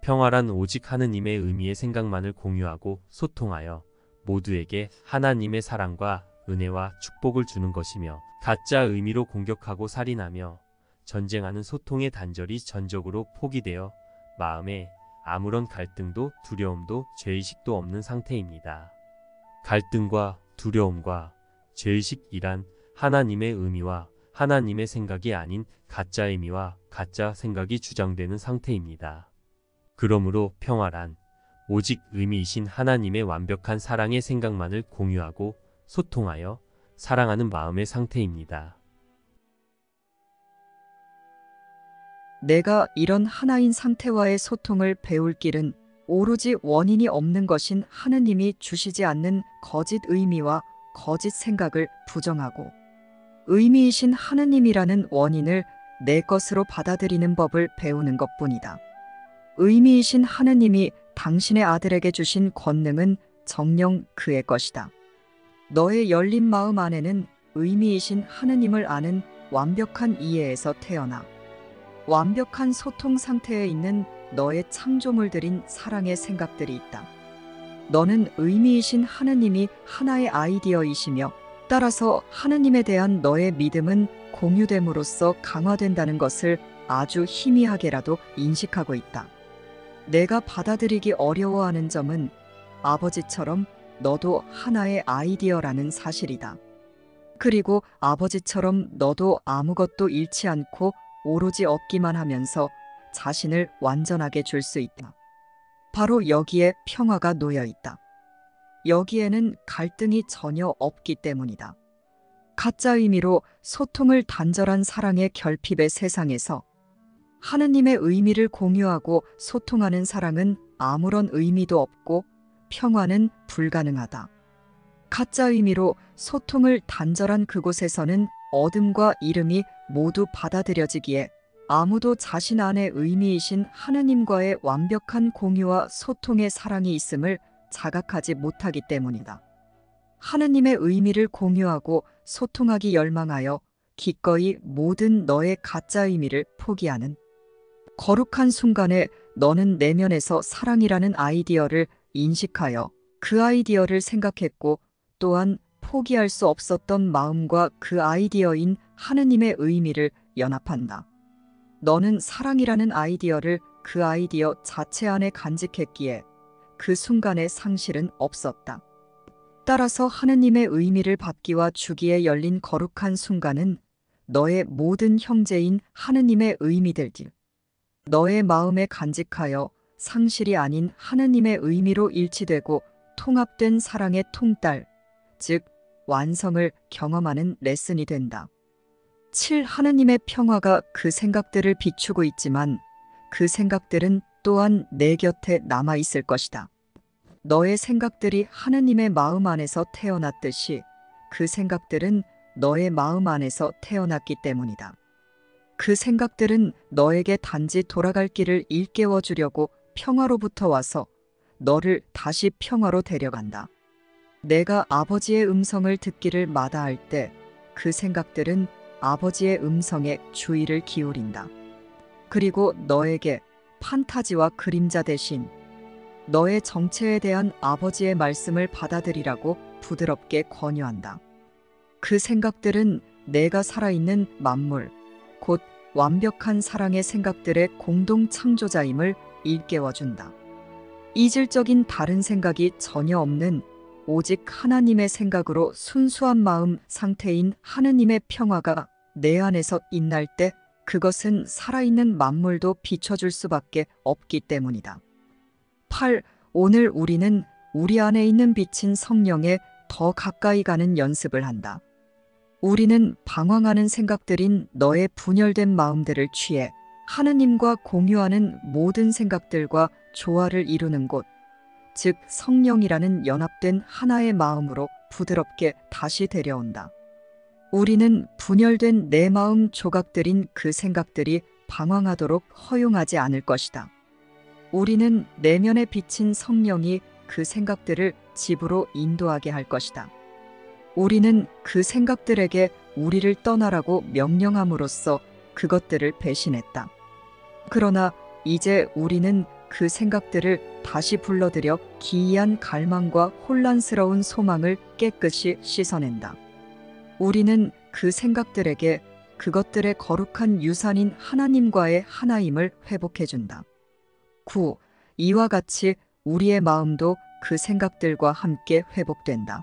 평화란 오직 하느님의 의미의 생각만을 공유하고 소통하여 모두에게 하나님의 사랑과 은혜와 축복을 주는 것이며 가짜 의미로 공격하고 살인하며 전쟁하는 소통의 단절이 전적으로 포기되어 마음에 아무런 갈등도 두려움도 죄의식도 없는 상태입니다. 갈등과 두려움과 죄의식이란 하나님의 의미와 하나님의 생각이 아닌 가짜 의미와 가짜 생각이 주장되는 상태입니다. 그러므로 평화란 오직 의미이신 하나님의 완벽한 사랑의 생각만을 공유하고 소통하여 사랑하는 마음의 상태입니다. 내가 이런 하나인 상태와의 소통을 배울 길은 오로지 원인이 없는 것인 하느님이 주시지 않는 거짓 의미와 거짓 생각을 부정하고 의미이신 하느님이라는 원인을 내 것으로 받아들이는 법을 배우는 것뿐이다. 의미이신 하느님이 당신의 아들에게 주신 권능은 정녕 그의 것이다. 너의 열린 마음 안에는 의미이신 하느님을 아는 완벽한 이해에서 태어나 완벽한 소통 상태에 있는 너의 창조물들인 사랑의 생각들이 있다. 너는 의미이신 하느님이 하나의 아이디어이시며 따라서 하느님에 대한 너의 믿음은 공유됨으로써 강화된다는 것을 아주 희미하게라도 인식하고 있다. 내가 받아들이기 어려워하는 점은 아버지처럼 너도 하나의 아이디어라는 사실이다. 그리고 아버지처럼 너도 아무것도 잃지 않고 오로지 얻기만 하면서 자신을 완전하게 줄 수 있다. 바로 여기에 평화가 놓여 있다. 여기에는 갈등이 전혀 없기 때문이다. 가짜 의미로 소통을 단절한 사랑의 결핍의 세상에서 하느님의 의미를 공유하고 소통하는 사랑은 아무런 의미도 없고 평화는 불가능하다. 가짜 의미로 소통을 단절한 그곳에서는 어둠과 이름이 모두 받아들여지기에 아무도 자신 안의 의미이신 하느님과의 완벽한 공유와 소통의 사랑이 있음을 자각하지 못하기 때문이다. 하느님의 의미를 공유하고 소통하기 열망하여 기꺼이 모든 너의 가짜 의미를 포기하는 거룩한 순간에 너는 내면에서 사랑이라는 아이디어를 인식하여 그 아이디어를 생각했고 또한 포기할 수 없었던 마음과 그 아이디어인 하느님의 의미를 연합한다. 너는 사랑이라는 아이디어를 그 아이디어 자체 안에 간직했기에 그 순간의 상실은 없었다. 따라서 하느님의 의미를 받기와 주기에 열린 거룩한 순간은 너의 모든 형제인 하느님의 의미들길 너의 마음에 간직하여 상실이 아닌 하느님의 의미로 일치되고 통합된 사랑의 통달, 즉 완성을 경험하는 레슨이 된다. 7. 하느님의 평화가 그 생각들을 비추고 있지만 그 생각들은 또한 내 곁에 남아 있을 것이다. 너의 생각들이 하느님의 마음 안에서 태어났듯이 그 생각들은 너의 마음 안에서 태어났기 때문이다. 그 생각들은 너에게 단지 돌아갈 길을 일깨워 주려고 평화로부터 와서 너를 다시 평화로 데려간다. 내가 아버지의 음성을 듣기를 마다할 때 그 생각들은 아버지의 음성에 주의를 기울인다. 그리고 너에게 판타지와 그림자 대신 너의 정체에 대한 아버지의 말씀을 받아들이라고 부드럽게 권유한다. 그 생각들은 내가 살아있는 만물, 곧 완벽한 사랑의 생각들의 공동 창조자임을 일깨워준다. 이질적인 다른 생각이 전혀 없는 오직 하나님의 생각으로 순수한 마음 상태인 하느님의 평화가 내 안에서 빛날 때 그것은 살아있는 만물도 비춰줄 수밖에 없기 때문이다. 8. 오늘 우리는 우리 안에 있는 빛인 성령에 더 가까이 가는 연습을 한다. 우리는 방황하는 생각들인 너의 분열된 마음들을 취해 하느님과 공유하는 모든 생각들과 조화를 이루는 곳, 즉 성령이라는 연합된 하나의 마음으로 부드럽게 다시 데려온다. 우리는 분열된 내 마음 조각들인 그 생각들이 방황하도록 허용하지 않을 것이다. 우리는 내면에 비친 성령이 그 생각들을 집으로 인도하게 할 것이다. 우리는 그 생각들에게 우리를 떠나라고 명령함으로써 그것들을 배신했다. 그러나 이제 우리는 그 생각들을 다시 불러들여 기이한 갈망과 혼란스러운 소망을 깨끗이 씻어낸다. 우리는 그 생각들에게 그것들의 거룩한 유산인 하나님과의 하나임을 회복해준다. 9. 이와 같이 우리의 마음도 그 생각들과 함께 회복된다.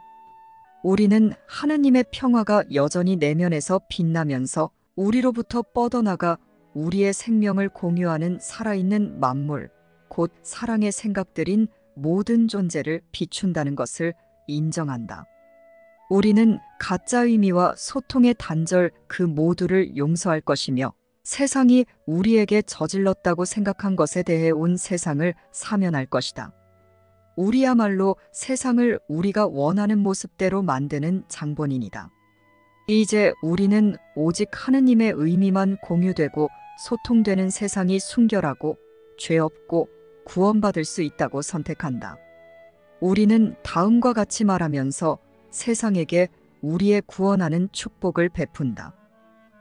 우리는 하느님의 평화가 여전히 내면에서 빛나면서 우리로부터 뻗어나가 우리의 생명을 공유하는 살아있는 만물, 곧 사랑의 생각들인 모든 존재를 비춘다는 것을 인정한다. 우리는 가짜 의미와 소통의 단절 그 모두를 용서할 것이며 세상이 우리에게 저질렀다고 생각한 것에 대해 온 세상을 사면할 것이다. 우리야말로 세상을 우리가 원하는 모습대로 만드는 장본인이다. 이제 우리는 오직 하느님의 의미만 공유되고 소통되는 세상이 순결하고 죄 없고 구원받을 수 있다고 선택한다. 우리는 다음과 같이 말하면서 세상에게 우리의 구원하는 축복을 베푼다.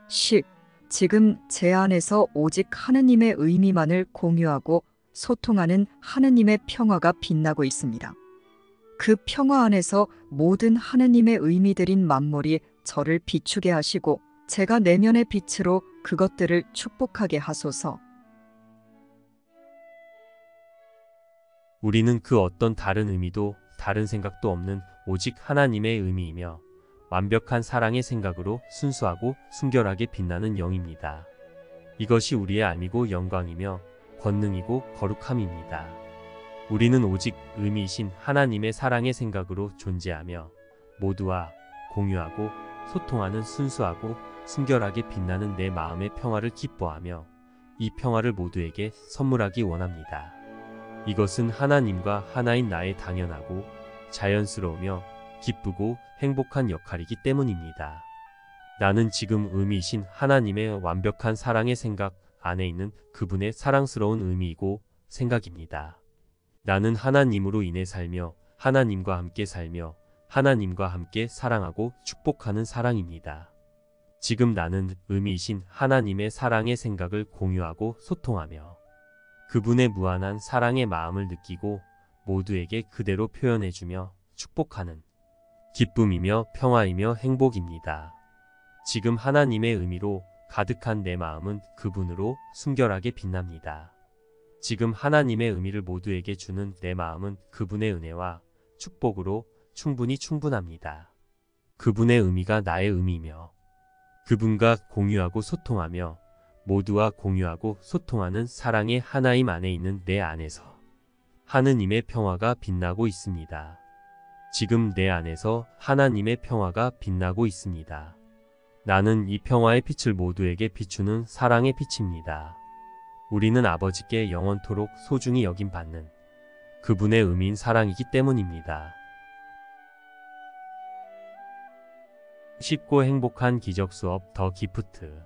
10. 지금 제 안에서 오직 하느님의 의미만을 공유하고 소통하는 하느님의 평화가 빛나고 있습니다. 그 평화 안에서 모든 하느님의 의미들인 만물이 저를 비추게 하시고 제가 내면의 빛으로 그것들을 축복하게 하소서. 우리는 그 어떤 다른 의미도 다른 생각도 없는 오직 하나님의 의미이며 완벽한 사랑의 생각으로 순수하고 순결하게 빛나는 영입니다. 이것이 우리의 안이고 영광이며 권능이고 거룩함입니다. 우리는 오직 의미이신 하나님의 사랑의 생각으로 존재하며 모두와 공유하고 소통하는 순수하고 순결하게 빛나는 내 마음의 평화를 기뻐하며 이 평화를 모두에게 선물하기 원합니다. 이것은 하나님과 하나인 나의 당연하고 자연스러우며 기쁘고 행복한 역할이기 때문입니다. 나는 지금 의미이신 하나님의 완벽한 사랑의 생각 안에 있는 그분의 사랑스러운 의미이고 생각입니다. 나는 하나님으로 인해 살며 하나님과 함께 살며 하나님과 함께 사랑하고 축복하는 사랑입니다. 지금 나는 의미이신 하나님의 사랑의 생각을 공유하고 소통하며 그분의 무한한 사랑의 마음을 느끼고 모두에게 그대로 표현해주며 축복하는 기쁨이며 평화이며 행복입니다. 지금 하나님의 의미로 가득한 내 마음은 그분으로 순결하게 빛납니다. 지금 하나님의 의미를 모두에게 주는 내 마음은 그분의 은혜와 축복으로 충분합니다. 그분의 의미가 나의 의미며 그분과 공유하고 소통하며 모두와 공유하고 소통하는 사랑의 하나임 안에 있는 내 안에서 하느님의 평화가 빛나고 있습니다. 지금 내 안에서 하나님의 평화가 빛나고 있습니다. 나는 이 평화의 빛을 모두에게 비추는 사랑의 빛입니다. 우리는 아버지께 영원토록 소중히 여김받는 그분의 의미인 사랑이기 때문입니다. 쉽고 행복한 기적 수업 더 기프트.